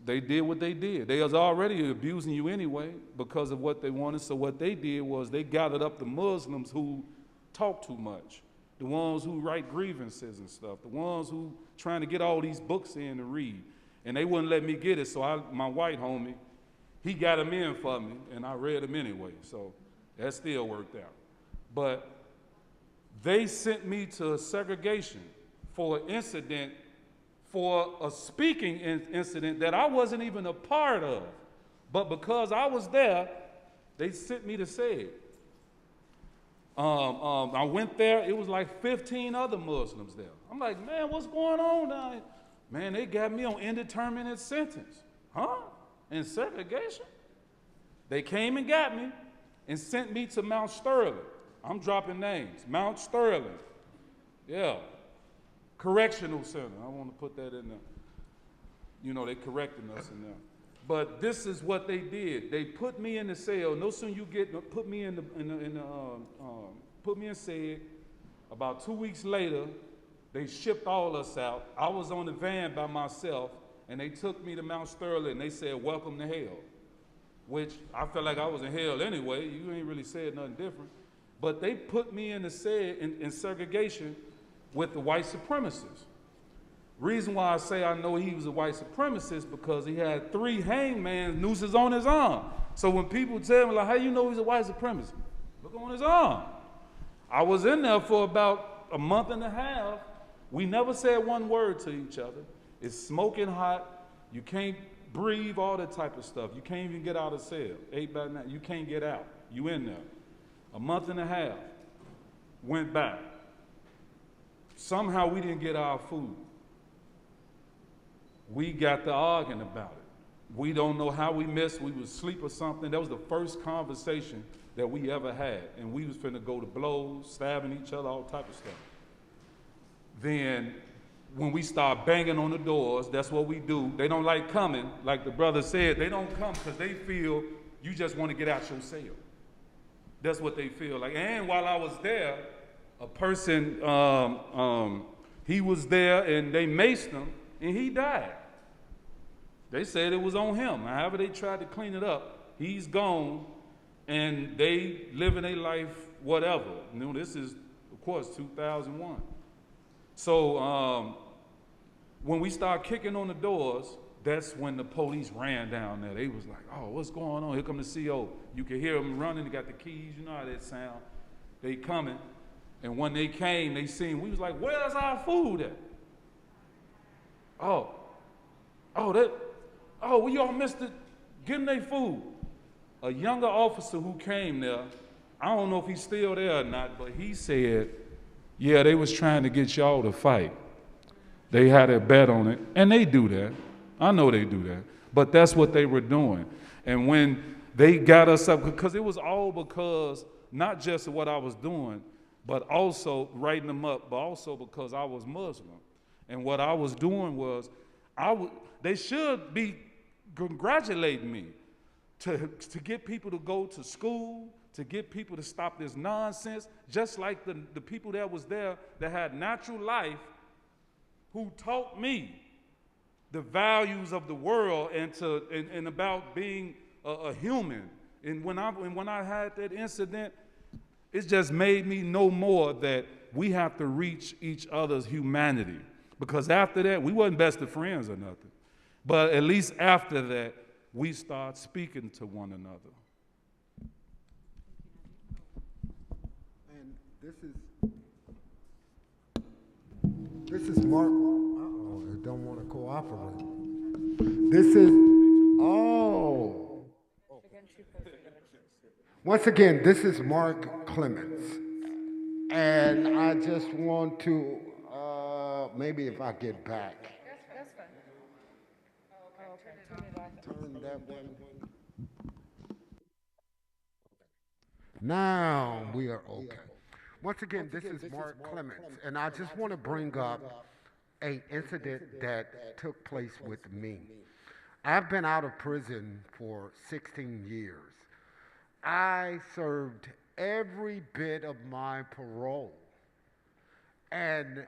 they did what they did. They was already abusing you anyway because of what they wanted. So what they did was they gathered up the Muslims who talk too much, the ones who write grievances and stuff, the ones who trying to get all these books in to read. And they wouldn't let me get it, so my white homie, he got them in for me, and I read them anyway, so that still worked out. But they sent me to segregation for an incident, for a speaking incident that I wasn't even a part of. But because I was there, they sent me to say it. I went there, it was like 15 other Muslims there. I'm like, man, what's going on down here? Man, they got me on indeterminate sentence. Huh? In segregation? They came and got me and sent me to Mount Sterling. I'm dropping names. Mount Sterling. Yeah. Correctional Center. I want to put that in there. You know, they correcting us in there. But this is what they did. They put me in the cell. No sooner you put me in SEG. About 2 weeks later, they shipped all us out. I was on the van by myself, and they took me to Mount Sterling, and they said, welcome to hell, which I felt like I was in hell anyway. You ain't really said nothing different. But they put me in the SEG in segregation with the white supremacists. Reason why I say I know he was a white supremacist because he had 3 hangman nooses on his arm. So when people tell me, like, how you know he's a white supremacist? Look on his arm. I was in there for about a month and a half. We never said one word to each other. It's smoking hot. You can't breathe, all that type of stuff. You can't even get out of cell. 8 by 9, you can't get out. You in there. A month and a half went by. Somehow we didn't get our food. We got to arguing about it. We don't know how we missed. We was asleep or something. That was the first conversation that we ever had. And we was finna go to blows, stabbing each other, all type of stuff. Then when we start banging on the doors, that's what we do. They don't like coming, like the brother said. They don't come because they feel you just want to get out your cell. That's what they feel like. And while I was there, a person, he was there and they maced him and he died. They said it was on him. However they tried to clean it up, he's gone and they living their life whatever. You know, this is, of course, 2001. So when we start kicking on the doors, that's when the police ran down there. They was like, oh, what's going on? Here come the CO. You can hear them running. They got the keys. You know how that sound. They coming. And when they came, they seen, we was like, where's our food at? We all missed it. Give them their food. A younger officer who came there, I don't know if he's still there or not, but he said, yeah, they was trying to get y'all to fight. They had a bet on it, and they do that. I know they do that, but that's what they were doing. And when they got us up, because it was all because not just of what I was doing, but also writing them up, but also because I was Muslim. And what I was doing was, they should be congratulating me to get people to go to school, to get people to stop this nonsense, just like the people that was there that had natural life who taught me the values of the world and about being a human. And when I had that incident, it just made me know more that we have to reach each other's humanity. Because after that, we wasn't best of friends or nothing. But at least after that, we start speaking to one another. And this is Mark. Uh-oh, it don't want to cooperate. Once again, this is Mark Clemens. And I just want to, maybe if I get back. That's fine. Oh, okay. Turn that one. Now we are okay. Once again, this is Mark Clemens, and I just want to bring up an incident that took place with me. I've been out of prison for 16 years. I served every bit of my parole. And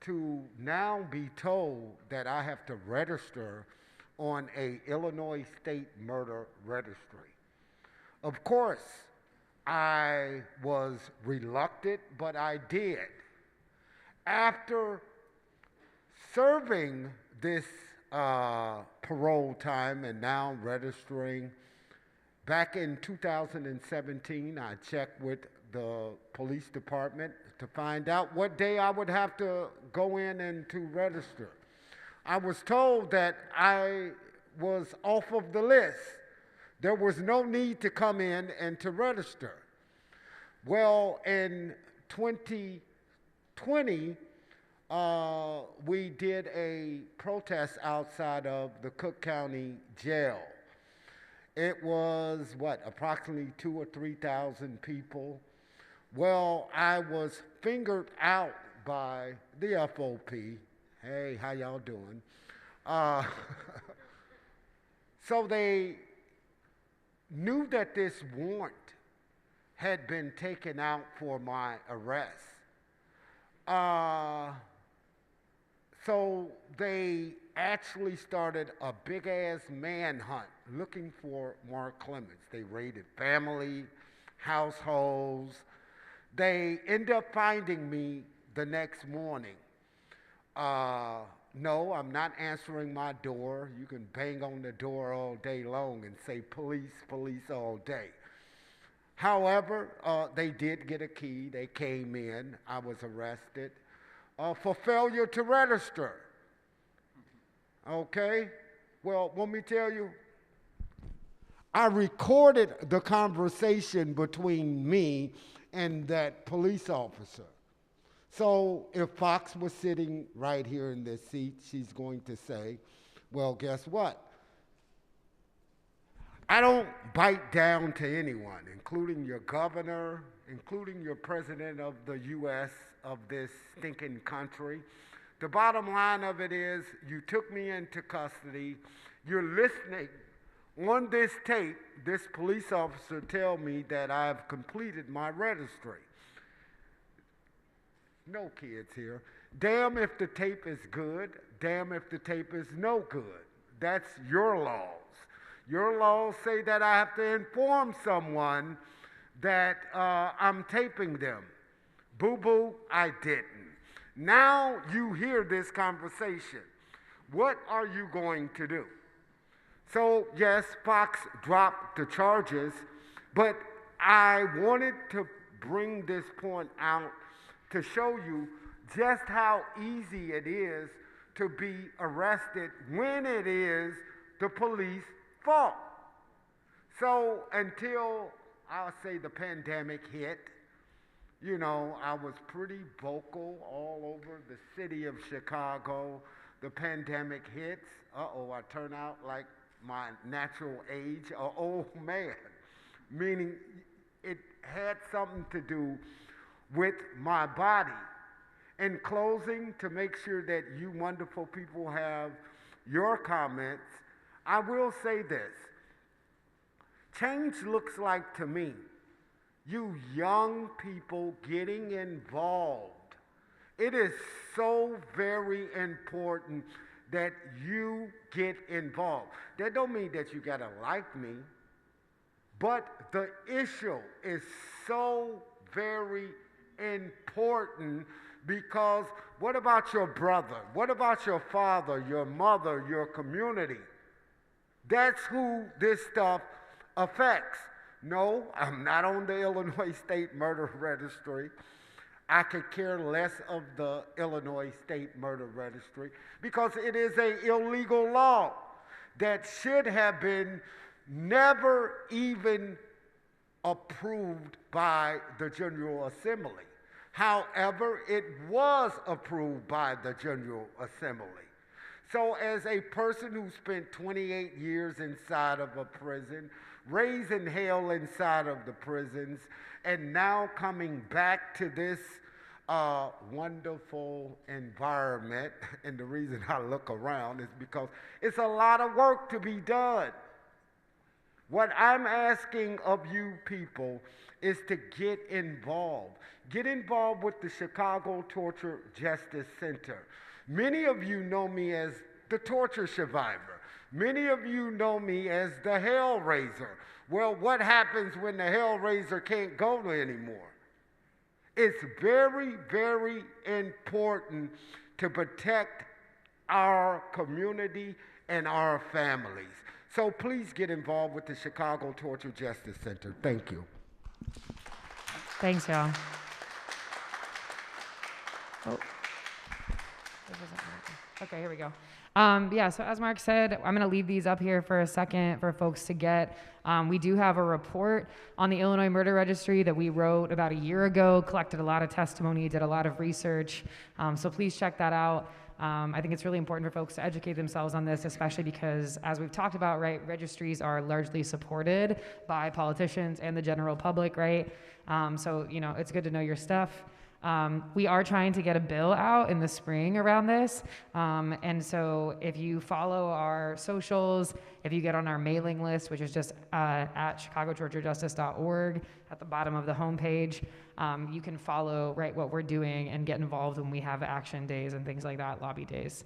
to now be told that I have to register on a Illinois state murder registry. Of course, I was reluctant, but I did. After serving this parole time and now registering, back in 2017, I checked with the police department to find out what day I would have to go in and to register. I was told that I was off of the list. There was no need to come in and to register. Well, in 2020, we did a protest outside of the Cook County Jail. It was, approximately 2,000 or 3,000 people. Well, I was fingered out by the FOP. Hey, how y'all doing? So they knew that this warrant had been taken out for my arrest. So they actually started a big-ass manhunt looking for Mark Clemens. They raided family, households. They end up finding me the next morning. No, I'm not answering my door. You can bang on the door all day long and say police, police all day. However, they did get a key. They came in. I was arrested for failure to register. Okay? Well, let me tell you, I recorded the conversation between me and that police officer. So if Fox was sitting right here in this seat, she's going to say, well, guess what? I don't bite down to anyone, including your governor, including your president of the U.S. of this stinking country. The bottom line of it is you took me into custody. You're listening on this tape, this police officer tell me that I've completed my registry. No kids here. Damn if the tape is good, damn if the tape is no good. That's your laws. Your laws say that I have to inform someone that I'm taping them. Boo-boo, I didn't. Now you hear this conversation. What are you going to do? So yes, Fox dropped the charges, but I wanted to bring this point out to show you just how easy it is to be arrested when it is the police fault. So until, I'll say, the pandemic hit, you know, I was pretty vocal all over the city of Chicago. The pandemic hits. Uh-oh, I turn out like my natural age, an old man, meaning it had something to do with my body. In closing, to make sure that you wonderful people have your comments, I will say this. Change looks like to me you young people getting involved. It is so very important that you get involved. That don't mean that you gotta like me, but the issue is so very important because what about your brother? What about your father, your mother, your community? That's who this stuff affects. No, I'm not on the Illinois State Murder Registry. I could care less of the Illinois State Murder Registry because it is an illegal law that should have been never even approved by the General Assembly. However, it was approved by the General Assembly. So as a person who spent 28 years inside of a prison, raising hell inside of the prisons, and now coming back to this wonderful environment, and the reason I look around is because it's a lot of work to be done. What I'm asking of you people is to get involved. Get involved with the Chicago Torture Justice Center. Many of you know me as the torture survivor. Many of you know me as the Hellraiser. Well, what happens when the Hellraiser can't go anymore? It's very, very important to protect our community and our families. So please get involved with the Chicago Torture Justice Center. Thank you. Thanks, y'all. Oh. Okay, here we go. Yeah, so as Mark said, I'm going to leave these up here for a second for folks to get. We do have a report on the Illinois Murder Registry that we wrote about a year ago, collected a lot of testimony, did a lot of research. So please check that out. I think it's really important for folks to educate themselves on this, especially because, as we've talked about, right, registries are largely supported by politicians and the general public, right? So, you know, it's good to know your stuff. We are trying to get a bill out in the spring around this. And so if you follow our socials, if you get on our mailing list, which is just at chicagotorturejustice.org at the bottom of the homepage, you can follow what we're doing and get involved when we have action days and things like that, lobby days.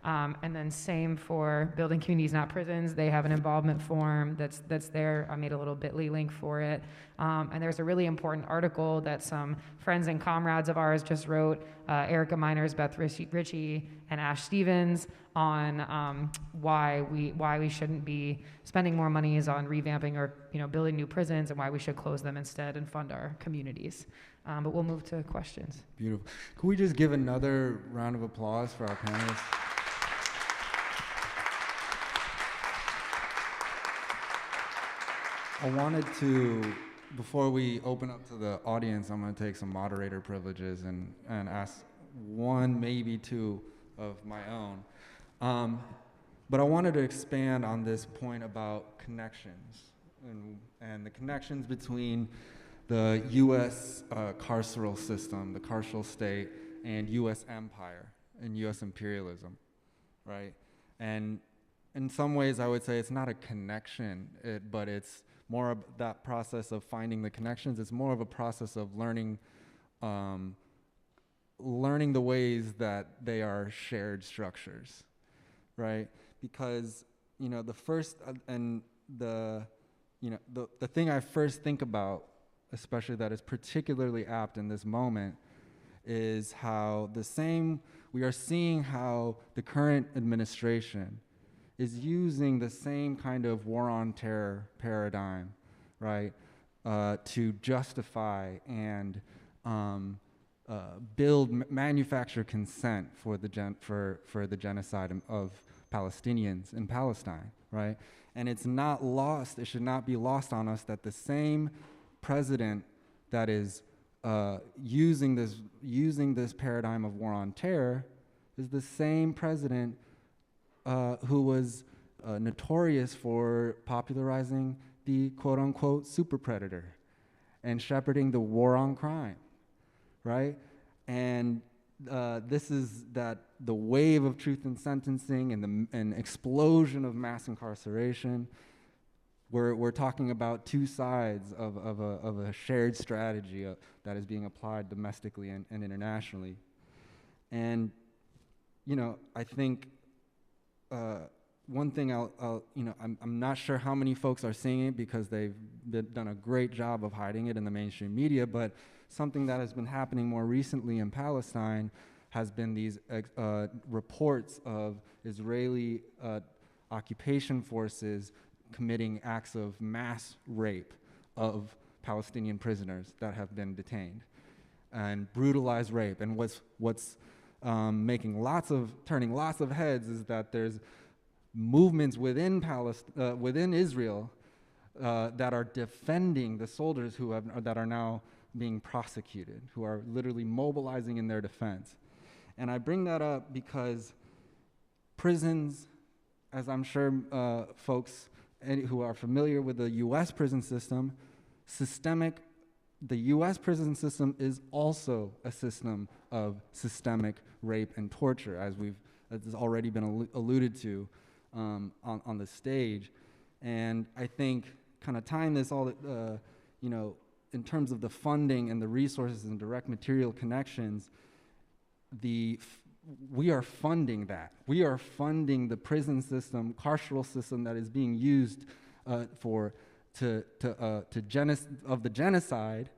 And then same for Building Communities Not Prisons. They have an involvement form that's there. I made a little bit.ly link for it. And there's a really important article that some friends and comrades of ours just wrote, Erica Miners, Beth Ritchie, and Ash Stevens, on why we shouldn't be spending more monies on revamping or building new prisons, and why we should close them instead and fund our communities. But we'll move to questions. Beautiful. Can we just give another round of applause for our panelists? I wanted to, before we open up to the audience, I'm going to take some moderator privileges and ask one, maybe two of my own. But I wanted to expand on this point about connections and the connections between the U.S. Carceral system, the carceral state, and U.S. empire. and U.S. imperialism, right? And in some ways, I would say it's not a connection, but it's more of that process of finding the connections. It's more of a process of learning the ways that they are shared structures, right? Because, the first and the thing I first think about, especially that is particularly apt in this moment, is how we are seeing how the current administration is using the same kind of war on terror paradigm, right, to justify and manufacture consent for the genocide of Palestinians in Palestine, right? And it's not lost, it should not be lost on us that the same president that is using this paradigm of war on terror is the same president who was notorious for popularizing the quote-unquote super predator and shepherding the war on crime, right? And this is that the wave of truth in sentencing and the explosion of mass incarceration. We're talking about two sides of a shared strategy that is being applied domestically and internationally. And, I think one thing I'm not sure how many folks are seeing it because they've done a great job of hiding it in the mainstream media, but something that has been happening more recently in Palestine has been these reports of Israeli occupation forces committing acts of mass rape of Palestinian prisoners that have been detained, and brutalized rape. And what's turning lots of heads is that there's movements within Israel that are defending the soldiers that are now being prosecuted, who are literally mobilizing in their defense. And I bring that up because prisons, as I'm sure folks who are familiar with the U.S. prison system, the U.S. prison system is also a system of systemic rape and torture, as has already been alluded to on the stage. And I think kind of tying this all, in terms of the funding and the resources and direct material connections, we are funding that. We are funding the prison system, carceral system that is being used of the genocide.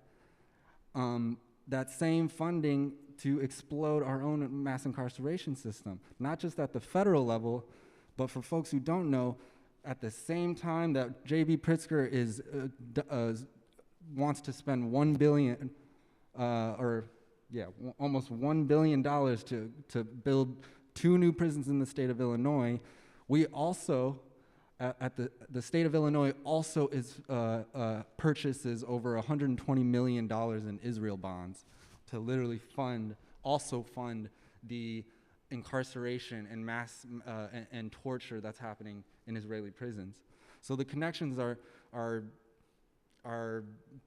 That same funding to explode our own mass incarceration system, not just at the federal level, but for folks who don't know, at the same time that J.B. Pritzker wants to spend $1 billion, almost $1 billion to build 2 new prisons in the state of Illinois, we also, at the state of Illinois also purchases over $120 million in Israel bonds to literally fund the incarceration and mass and torture that's happening in Israeli prisons. So the connections are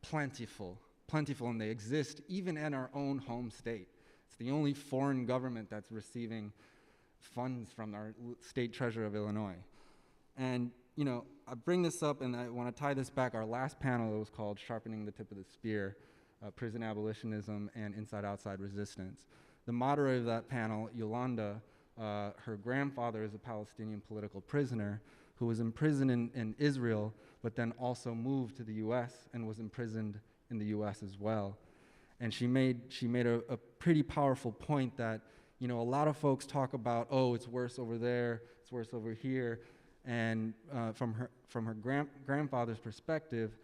plentiful, and they exist even in our own home state. It's the only foreign government that's receiving funds from our state treasurer of Illinois. And, I bring this up and I want to tie this back. Our last panel was called Sharpening the Tip of the Spear, Prison Abolitionism and Inside-Outside Resistance. The moderator of that panel, Yolanda, her grandfather is a Palestinian political prisoner who was imprisoned in Israel, but then also moved to the U.S. and was imprisoned in the U.S. as well. And she made a pretty powerful point that, a lot of folks talk about, oh, it's worse over there, it's worse over here. And from her grandfather's perspective,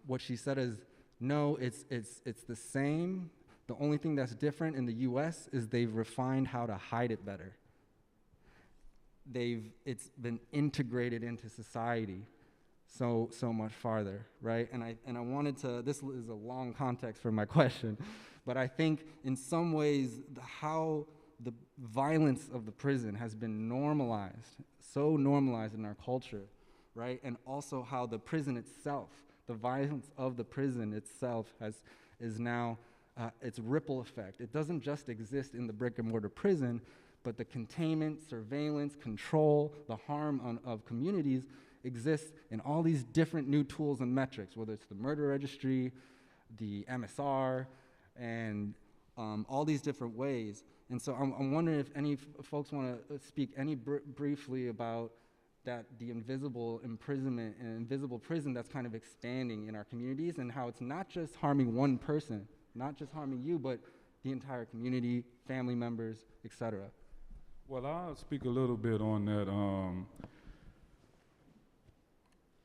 what she said is, no, it's the same. The only thing that's different in the U.S. is they've refined how to hide it better. It's been integrated into society so much farther, right? And I wanted to, this is a long context for my question, but I think in some ways how the violence of the prison has been normalized, so normalized in our culture, right? And also how the prison itself, the violence of the prison itself is now its ripple effect. It doesn't just exist in the brick and mortar prison, but the containment, surveillance, control, the harm of communities exists in all these different new tools and metrics, whether it's the murder registry, the MSR, and all these different ways. And so I'm wondering if any folks want to speak briefly about the invisible imprisonment and invisible prison that's kind of expanding in our communities, and how it's not just harming one person, not just harming you, but the entire community, family members, etc. Well, I'll speak a little bit on that.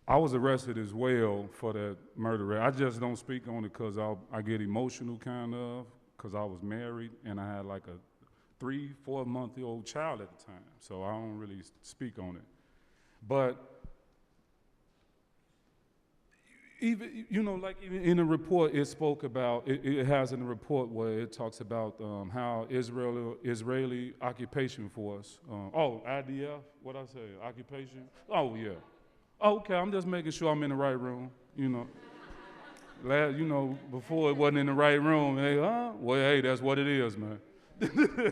I was arrested as well for that murder. I just don't speak on it because I get emotional kind of, because I was married and I had like a 3-4 month old child at the time. So I don't really speak on it. But even, like even in the report, it spoke about, it has in the report where it talks about how Israeli occupation force, IDF, what I say, occupation? Oh, yeah. Okay, I'm just making sure I'm in the right room, Before it wasn't in the right room, hey, well, hey, that's what it is, man.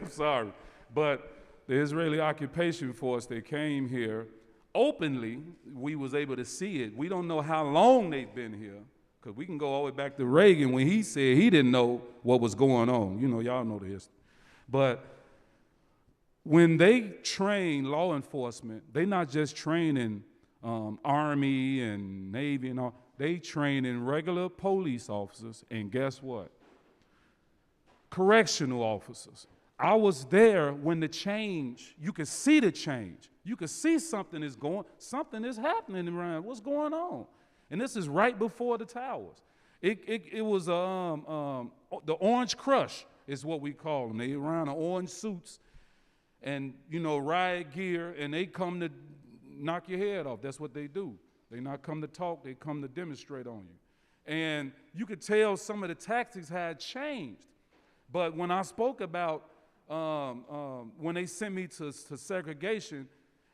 Sorry. But the Israeli occupation force, they came here openly. We was able to see it. We don't know how long they've been here, because we can go all the way back to Reagan when he said he didn't know what was going on. Y'all know the history. But when they train law enforcement, they not just training Army and Navy and all. They train in regular police officers, and guess what? Correctional officers. I was there when the change, you could see the change. You could see something is happening around. What's going on? And this is right before the towers. It was the Orange Crush is what we call them. They around in orange suits and, riot gear, and they come to knock your head off. That's what they do. They not come to talk, they come to demonstrate on you. And you could tell some of the tactics had changed. But when I spoke about when they sent me to segregation,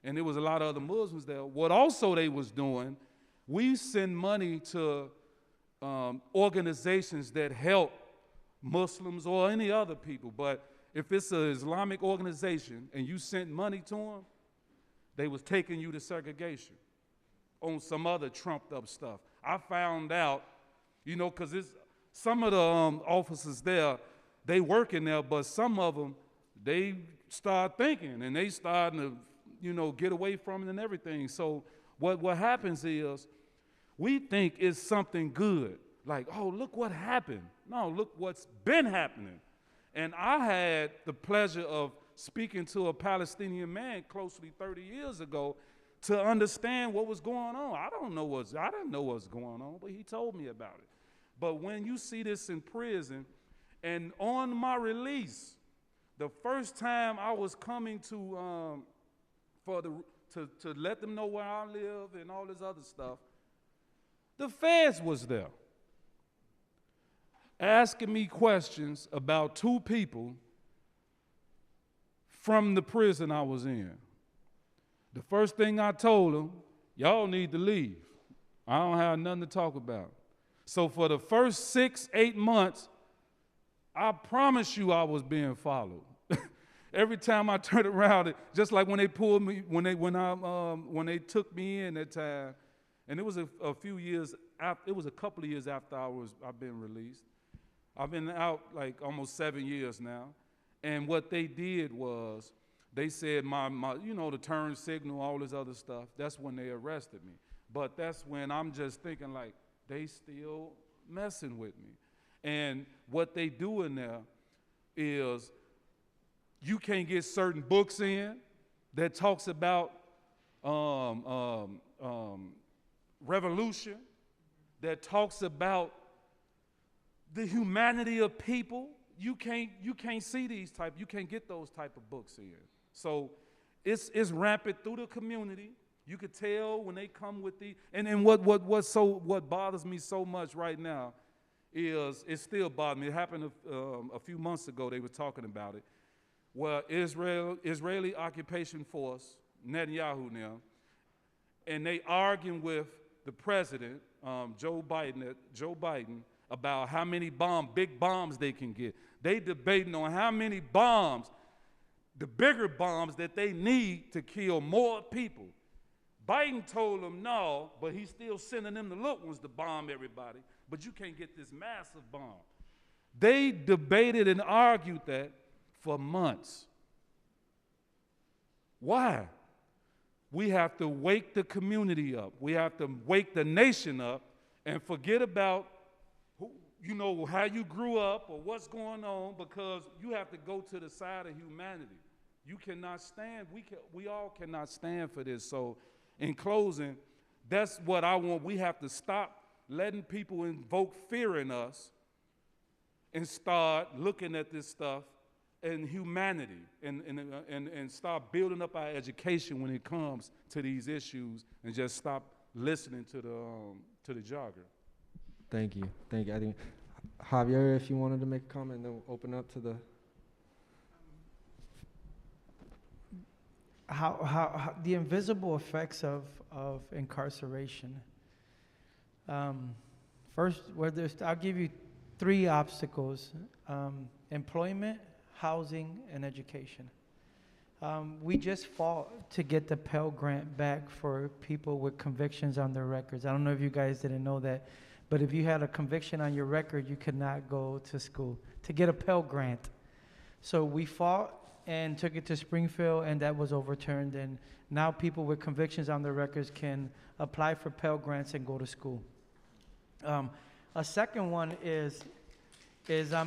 and there was a lot of other Muslims there, what also they was doing, we send money to organizations that help Muslims or any other people. But if it's an Islamic organization and you sent money to them, they was taking you to segregation on some other trumped up stuff. I found out, because some of the officers there, they work in there, but some of them, they start thinking and they starting to, get away from it and everything. So what happens is we think it's something good. Like, oh, look what happened. No, look what's been happening. And I had the pleasure of speaking to a Palestinian man closely 30 years ago to understand what was going on. I didn't know what's going on, but he told me about it. But when you see this in prison, and on my release, the first time I was coming to let them know where I live and all this other stuff, the feds was there asking me questions about 2 people from the prison I was in. The first thing I told them, y'all need to leave. I don't have nothing to talk about. So for the first 6-8 months, I promise you I was being followed. Every time I turned around, just like when they pulled me, when they took me in that time, and it was a few years after, it was a couple of years after I've been released. I've been out like almost 7 years now. And what they did was, they said my the turn signal, all this other stuff, that's when they arrested me. But that's when I'm just thinking like, they still messing with me. And what they do in there is, you can't get certain books in that talks about revolution, that talks about the humanity of people. You can't see these you can't get those type of books in. So it's rampant through the community. You could tell when they come with and what bothers me so much right now is, it still bothers me. It happened a few months ago, they were talking about it, where Israeli occupation force, Netanyahu now, and they arguing with the president, Joe Biden, about how many big bombs they can get. They debating on how many bombs, the bigger bombs that they need to kill more people. Biden told them no, but he's still sending them the little ones to bomb everybody. But you can't get this massive bomb. They debated and argued that for months. Why? We have to wake the community up. We have to wake the nation up and forget about how you grew up or what's going on, because you have to go to the side of humanity. You cannot stand, we all cannot stand for this. So in closing, that's what I want. We have to stop letting people invoke fear in us and start looking at this stuff in humanity and start building up our education when it comes to these issues, and just stop listening to the jargon. Thank you. I think, Javier, if you wanted to make a comment, then we'll open up to the... How the invisible effects of incarceration. First, I'll give you 3 obstacles: employment, housing, and education. We just fought to get the Pell Grant back for people with convictions on their records. I don't know if you guys didn't know that, but if you had a conviction on your record, you could not go to school to get a Pell Grant. So we fought and took it to Springfield, and that was overturned. And now people with convictions on their records can apply for Pell Grants and go to school. A second one is yeah.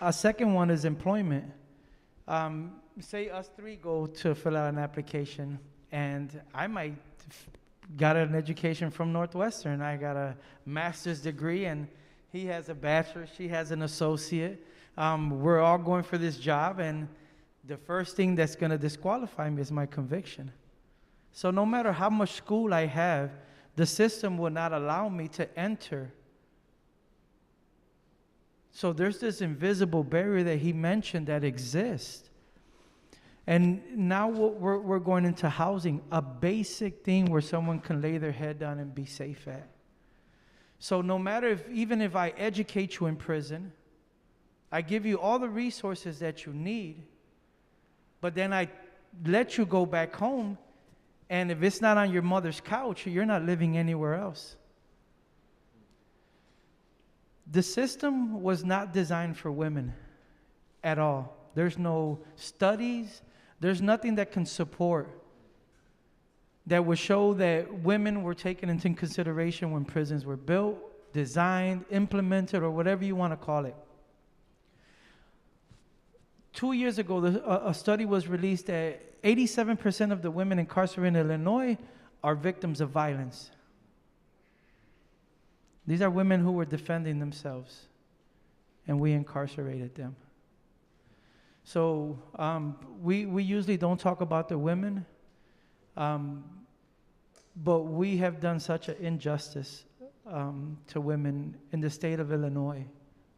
A second one is employment. Say us 3 go to fill out an application, and I might got an education from Northwestern. I got a master's degree, and he has a bachelor's, she has an associate. We're all going for this job, and the first thing that's going to disqualify me is my conviction. So no matter how much school I have, the system will not allow me to enter. So there's this invisible barrier that he mentioned that exists. And now we're going into housing, a basic thing where someone can lay their head down and be safe at. So no matter even if I educate you in prison, I give you all the resources that you need, but then I let you go back home, and if it's not on your mother's couch, you're not living anywhere else. The system was not designed for women at all. There's no studies, there's nothing that can support that would show that women were taken into consideration when prisons were built, designed, implemented, or whatever you want to call it. 2 years ago, a study was released that 87% of the women incarcerated in Illinois are victims of violence. These are women who were defending themselves, and we incarcerated them. So we usually don't talk about the women, but we have done such an injustice to women in the state of Illinois.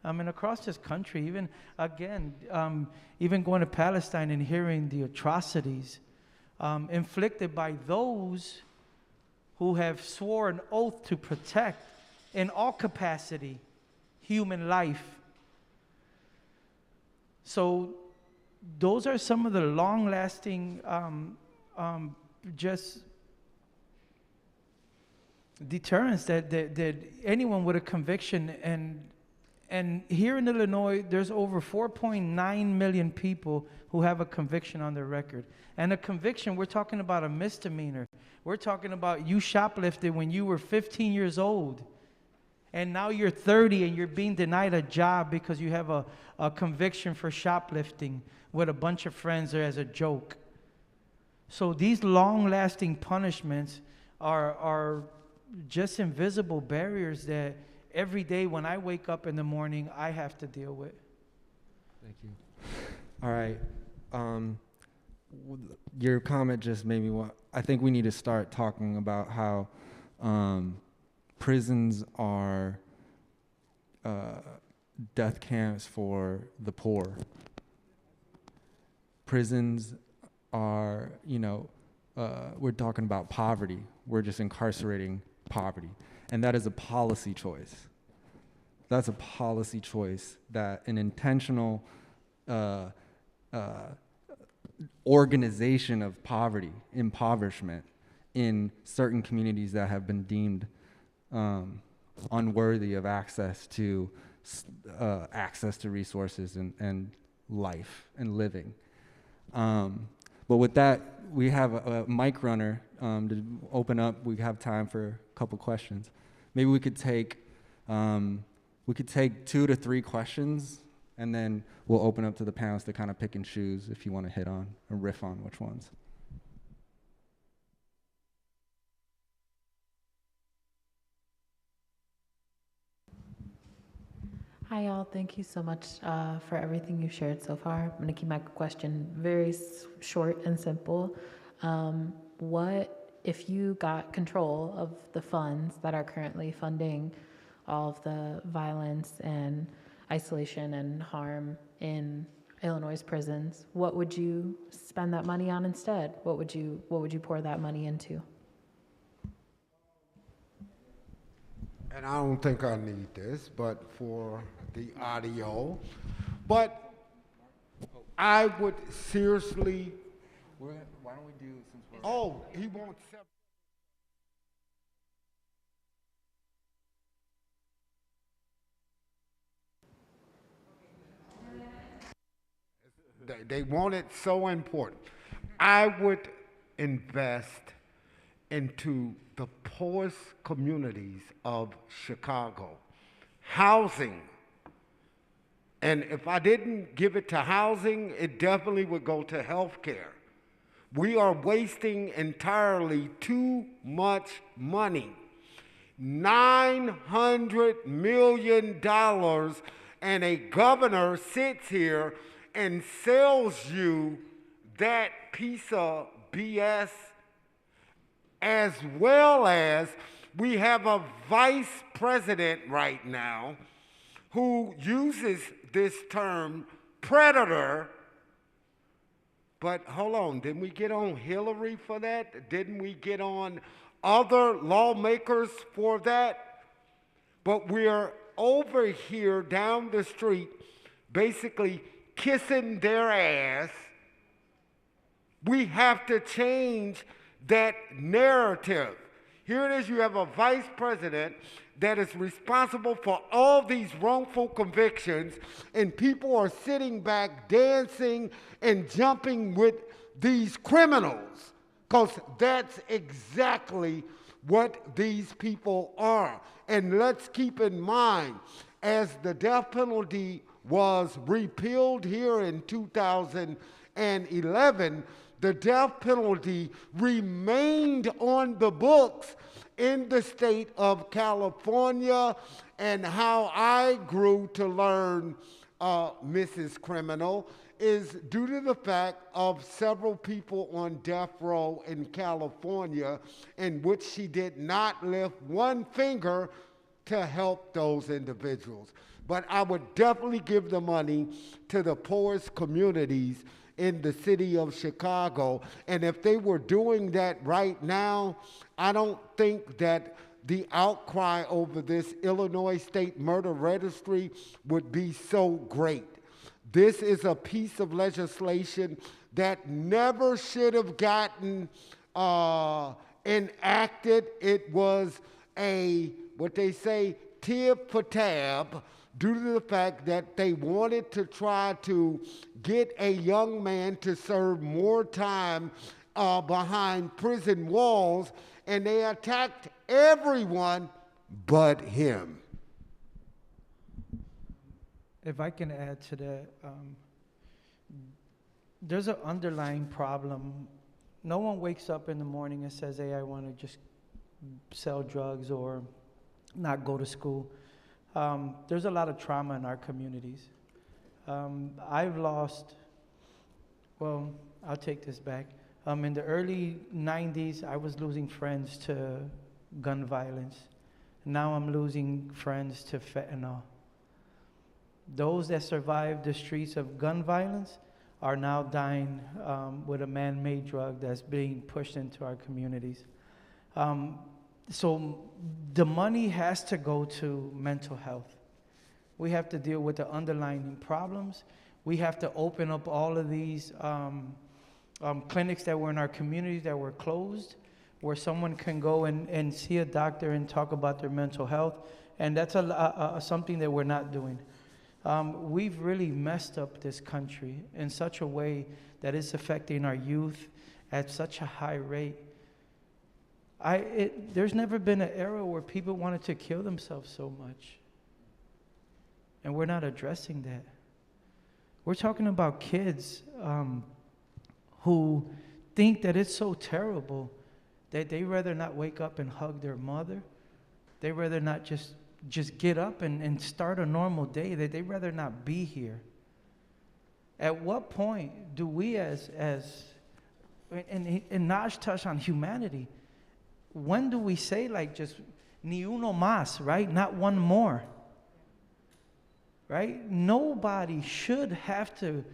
And across this country, even going to Palestine and hearing the atrocities inflicted by those who have sworn an oath to protect, in all capacity, human life. So those are some of the long-lasting just deterrents that anyone with a conviction, and here in Illinois, there's over 4.9 million people who have a conviction on their record. And a conviction, we're talking about a misdemeanor. We're talking about you shoplifted when you were 15 years old, and now you're 30 and you're being denied a job because you have a conviction for shoplifting with a bunch of friends or as a joke. So these long-lasting punishments are just invisible barriers that every day when I wake up in the morning, I have to deal with. Thank you. All right. Your comment just made me want, I think we need to start talking about how prisons are death camps for the poor. Prisons are, we're talking about poverty. We're just incarcerating poverty. and that is a policy choice. That's a policy choice, that an intentional organization of poverty, impoverishment in certain communities that have been deemed unworthy of access to resources and life and living. But with that, we have a mic runner to open up. We have time for a couple questions. Maybe we could take 2 to 3 questions, and then we'll open up to the panelists to kind of pick and choose if you want to hit on or riff on which ones. Hi, all. Thank you so much for everything you've shared so far. I'm going to keep my question very short and simple. What, if you got control of the funds that are currently funding all of the violence and isolation and harm in Illinois prisons, what would you spend that money on instead? What would you pour that money into? And I don't think I need this, but for the audio. But I would seriously. Why don't we do, since we're. Oh, he wants. They want it so important. I would invest into the poorest communities of Chicago. Housing. And if I didn't give it to housing, it definitely would go to health care. We are wasting entirely too much money. $900 million, and a governor sits here and sells you that piece of BS, as well as we have a vice president right now who uses this term predator. But hold on, didn't we get on Hillary for that? Didn't we get on other lawmakers for that? But we're over here down the street basically kissing their ass. We have to change that narrative. Here it is, you have a vice president that is responsible for all these wrongful convictions, and people are sitting back dancing and jumping with these criminals, because that's exactly what these people are. And let's keep in mind, as the death penalty was repealed here in 2011, the death penalty remained on the books in the state of California. And how I grew to learn Mrs. Criminal is due to the fact of several people on death row in California in which she did not lift one finger to help those individuals. But I would definitely give the money to the poorest communities in the city of Chicago. And if they were doing that right now, I don't think that the outcry over this Illinois State Murder Registry would be so great. This is a piece of legislation that never should have gotten enacted. It was what they say, tib for tab, due to the fact that they wanted to try to get a young man to serve more time behind prison walls, and they attacked everyone but him. If I can add to that, there's an underlying problem. No one wakes up in the morning and says, hey, I want to just sell drugs or not go to school. There's a lot of trauma in our communities. I've lost, well, I'll take this back. In the early 90s, I was losing friends to gun violence. Now I'm losing friends to fentanyl. Those that survived the streets of gun violence are now dying with a man-made drug that's being pushed into our communities. So the money has to go to mental health. We have to deal with the underlying problems. We have to open up all of these clinics that were in our communities that were closed, where someone can go and see a doctor and talk about their mental health. And that's something that we're not doing. We've really messed up this country in such a way that it's affecting our youth at such a high rate. There's never been an era where people wanted to kill themselves so much. And we're not addressing that. We're talking about kids who think that it's so terrible that they rather not wake up and hug their mother. They rather not just get up and start a normal day, that they rather not be here. At what point do we and Naj touched on humanity, when do we say like just ni uno más, right? Not one more, right? Nobody should have to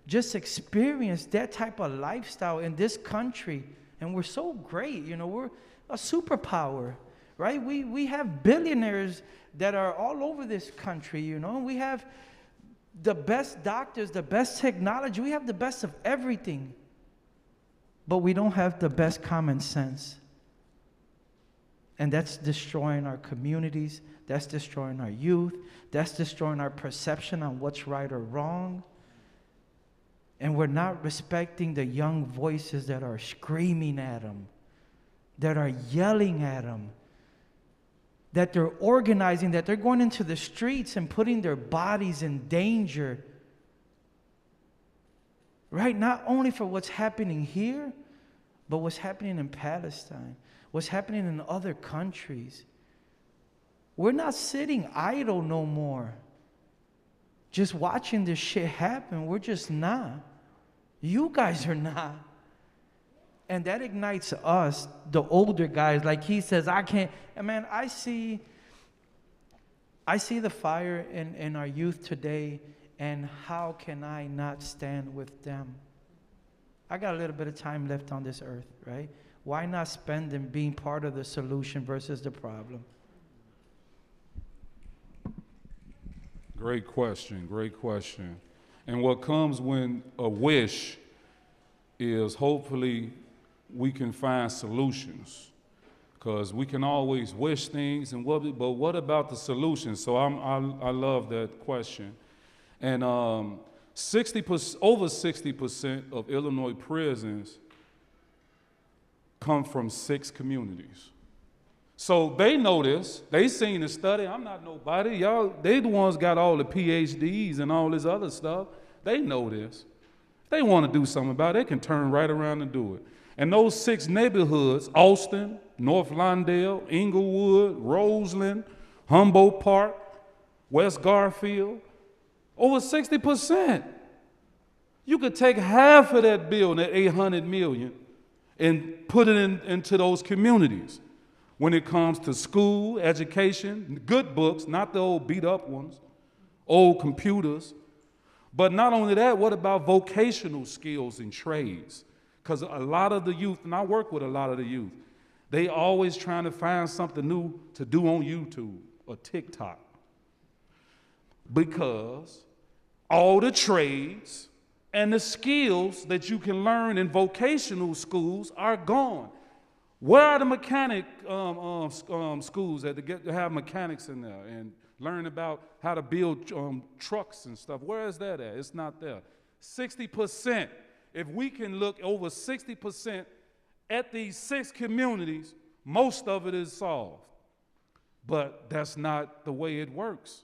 just experience that type of lifestyle in this country. And we're so great, you know, we're a superpower, right? We have billionaires that are all over this country, you know. We have the best doctors, the best technology. We have the best of everything. But we don't have the best common sense. And that's destroying our communities. That's destroying our youth. That's destroying our perception on what's right or wrong. And we're not respecting the young voices that are screaming at them, that are yelling at them, that they're organizing, that they're going into the streets and putting their bodies in danger. Right? Not only for what's happening here, but what's happening in Palestine, what's happening in other countries. We're not sitting idle no more, just watching this shit happen. We're just not. You guys are not. And that ignites us, the older guys. Like he says, I can't. And man, I see the fire in our youth today, and how can I not stand with them? I got a little bit of time left on this earth, right? Why not spend them being part of the solution versus the problem? Great question, great question. And what comes when a wish is hopefully we can find solutions, because we can always wish things, but what about the solution? So I love that question. And over 60% of Illinois prisons come from 6 communities. So they know this. They seen the study. I'm not nobody. Y'all, they the ones got all the PhDs and all this other stuff. They know this. If they want to do something about it, they can turn right around and do it. And those 6 neighborhoods, Austin, North Lawndale, Inglewood, Roseland, Humboldt Park, West Garfield, over 60%. You could take half of that bill, that $800 million, and put it into those communities. When it comes to school, education, good books, not the old beat up ones, old computers. But not only that, what about vocational skills and trades? Because a lot of the youth, and I work with a lot of the youth, they always trying to find something new to do on YouTube or TikTok. Because all the trades and the skills that you can learn in vocational schools are gone. Where are the mechanic schools that have mechanics in there and learn about how to build trucks and stuff? Where is that at? It's not there. 60%. If we can look over 60% at these 6 communities, most of it is solved. But that's not the way it works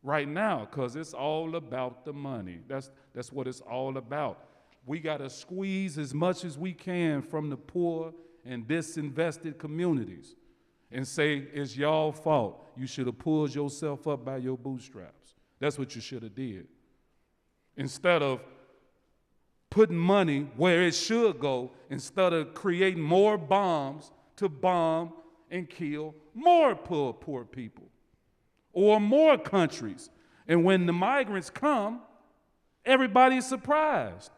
right now, because it's all about the money. That's what it's all about. We got to squeeze as much as we can from the poor and disinvested communities and say, it's y'all fault. You should have pulled yourself up by your bootstraps. That's what you should have did. Instead of putting money where it should go, instead of creating more bombs to bomb and kill more poor people or more countries. And when the migrants come, everybody's surprised.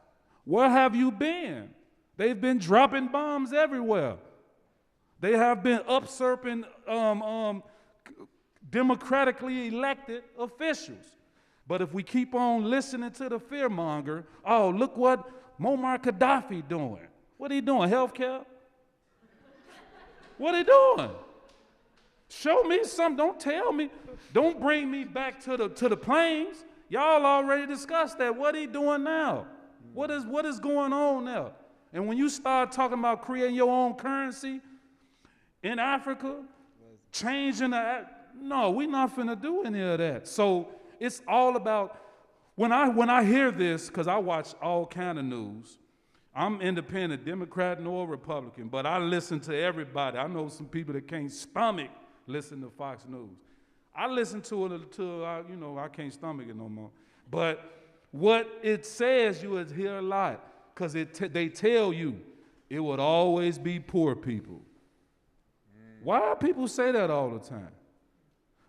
Where have you been? They've been dropping bombs everywhere. They have been usurping democratically elected officials. But if we keep on listening to the fearmonger, oh, look what Muammar Gaddafi doing. What he doing, healthcare? What he doing? Show me something, don't tell me. Don't bring me back to the plains. Y'all already discussed that. What he doing now? What is going on now? And when you start talking about creating your own currency in Africa, changing no, we're not finna do any of that. So it's all about, when I hear this, because I watch all kind of news, I'm independent, Democrat nor Republican, but I listen to everybody. I know some people that can't stomach listen to Fox News. I listen to it until I can't stomach it no more. But what it says, you would hear a lot, because they tell you it would always be poor people. Why do people say that all the time?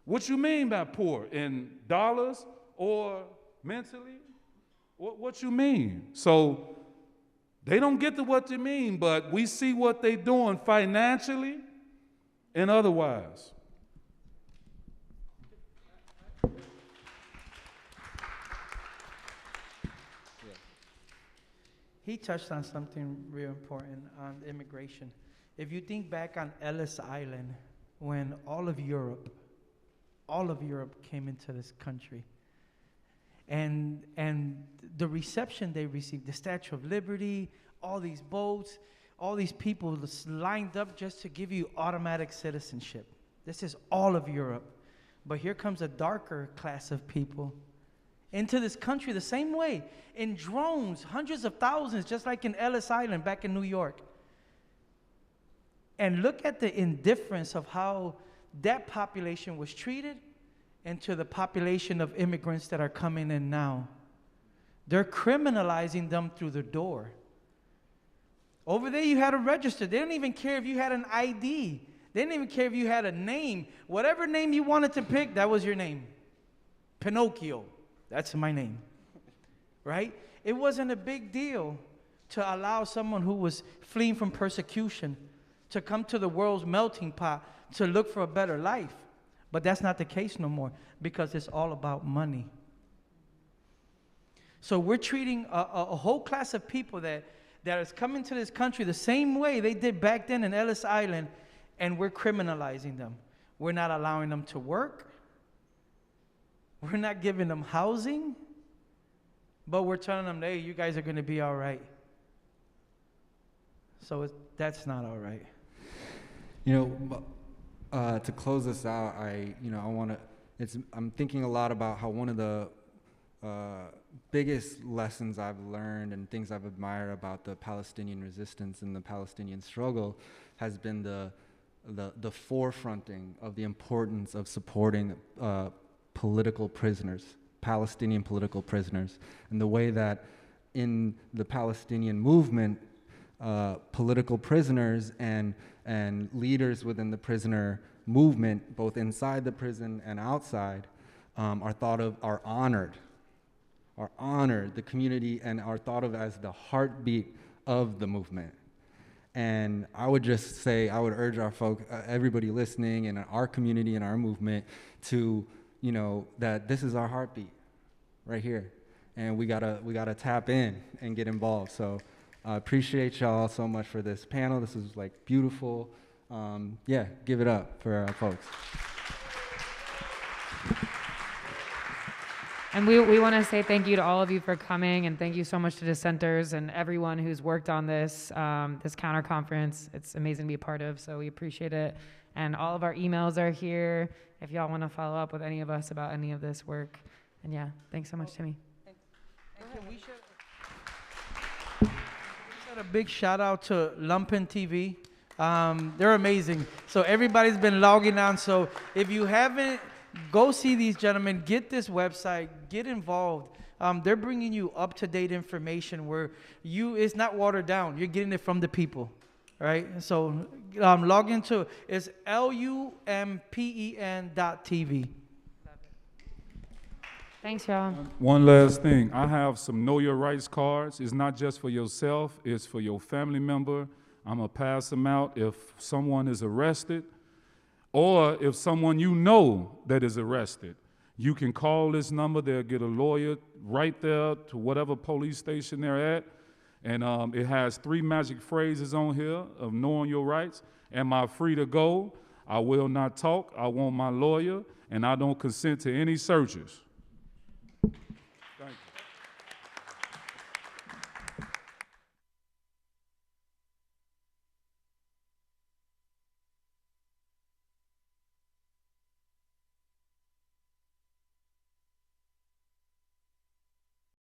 What you mean by poor? In dollars or mentally? What you mean? So they don't get to what you mean, but we see what they're doing financially and otherwise. He touched on something real important on immigration. If you think back on Ellis Island, when all of Europe came into this country, and the reception they received, the Statue of Liberty, all these boats, all these people lined up just to give you automatic citizenship. This is all of Europe. But here comes a darker class of people into this country the same way, in drones, hundreds of thousands, just like in Ellis Island back in New York. And look at the indifference of how that population was treated and to the population of immigrants that are coming in now. They're criminalizing them through the door. Over there you had to register. They didn't even care if you had an ID. They didn't even care if you had a name. Whatever name you wanted to pick, that was your name. Pinocchio, that's my name, right? It wasn't a big deal to allow someone who was fleeing from persecution to come to the world's melting pot to look for a better life. But that's not the case no more, because it's all about money. So we're treating a whole class of people that is coming to this country the same way they did back then in Ellis Island, and we're criminalizing them. We're not allowing them to work. We're not giving them housing. But we're telling them, hey, you guys are going to be all right. So that's not all right. To close this out, I'm thinking a lot about how one of the biggest lessons I've learned and things I've admired about the Palestinian resistance and the Palestinian struggle has been the forefronting of the importance of supporting political prisoners, Palestinian political prisoners, and the way that in the Palestinian movement, political prisoners and leaders within the prisoner movement, both inside the prison and outside, are honored. The community, and are thought of as the heartbeat of the movement. And I would just say, I would urge our everybody listening in our community and our movement to, that this is our heartbeat right here. And we gotta tap in and get involved. So I appreciate y'all so much for this panel. This is beautiful. Give it up for our folks. And we want to say thank you to all of you for coming, and thank you so much to dissenters and everyone who's worked on this counter conference. It's amazing to be a part of, so we appreciate it. And all of our emails are here if y'all want to follow up with any of us about any of this work. And thanks so much, Timmy. And we should a big shout out to Lumpen TV. They're amazing. So everybody's been logging on. So if you haven't, go see these gentlemen. Get this website. Get involved. They're bringing you up-to-date information where it's not watered down. You're getting it from the people, right? So log into it's lumpen.tv. Thanks, y'all. One last thing. I have some Know Your Rights cards. It's not just for yourself. It's for your family member. I'm going to pass them out if someone is arrested, or if someone you know that is arrested. You can call this number. They'll get a lawyer right there to whatever police station they're at. And it has 3 magic phrases on here of knowing your rights. Am I free to go? I will not talk. I want my lawyer. And I don't consent to any searches.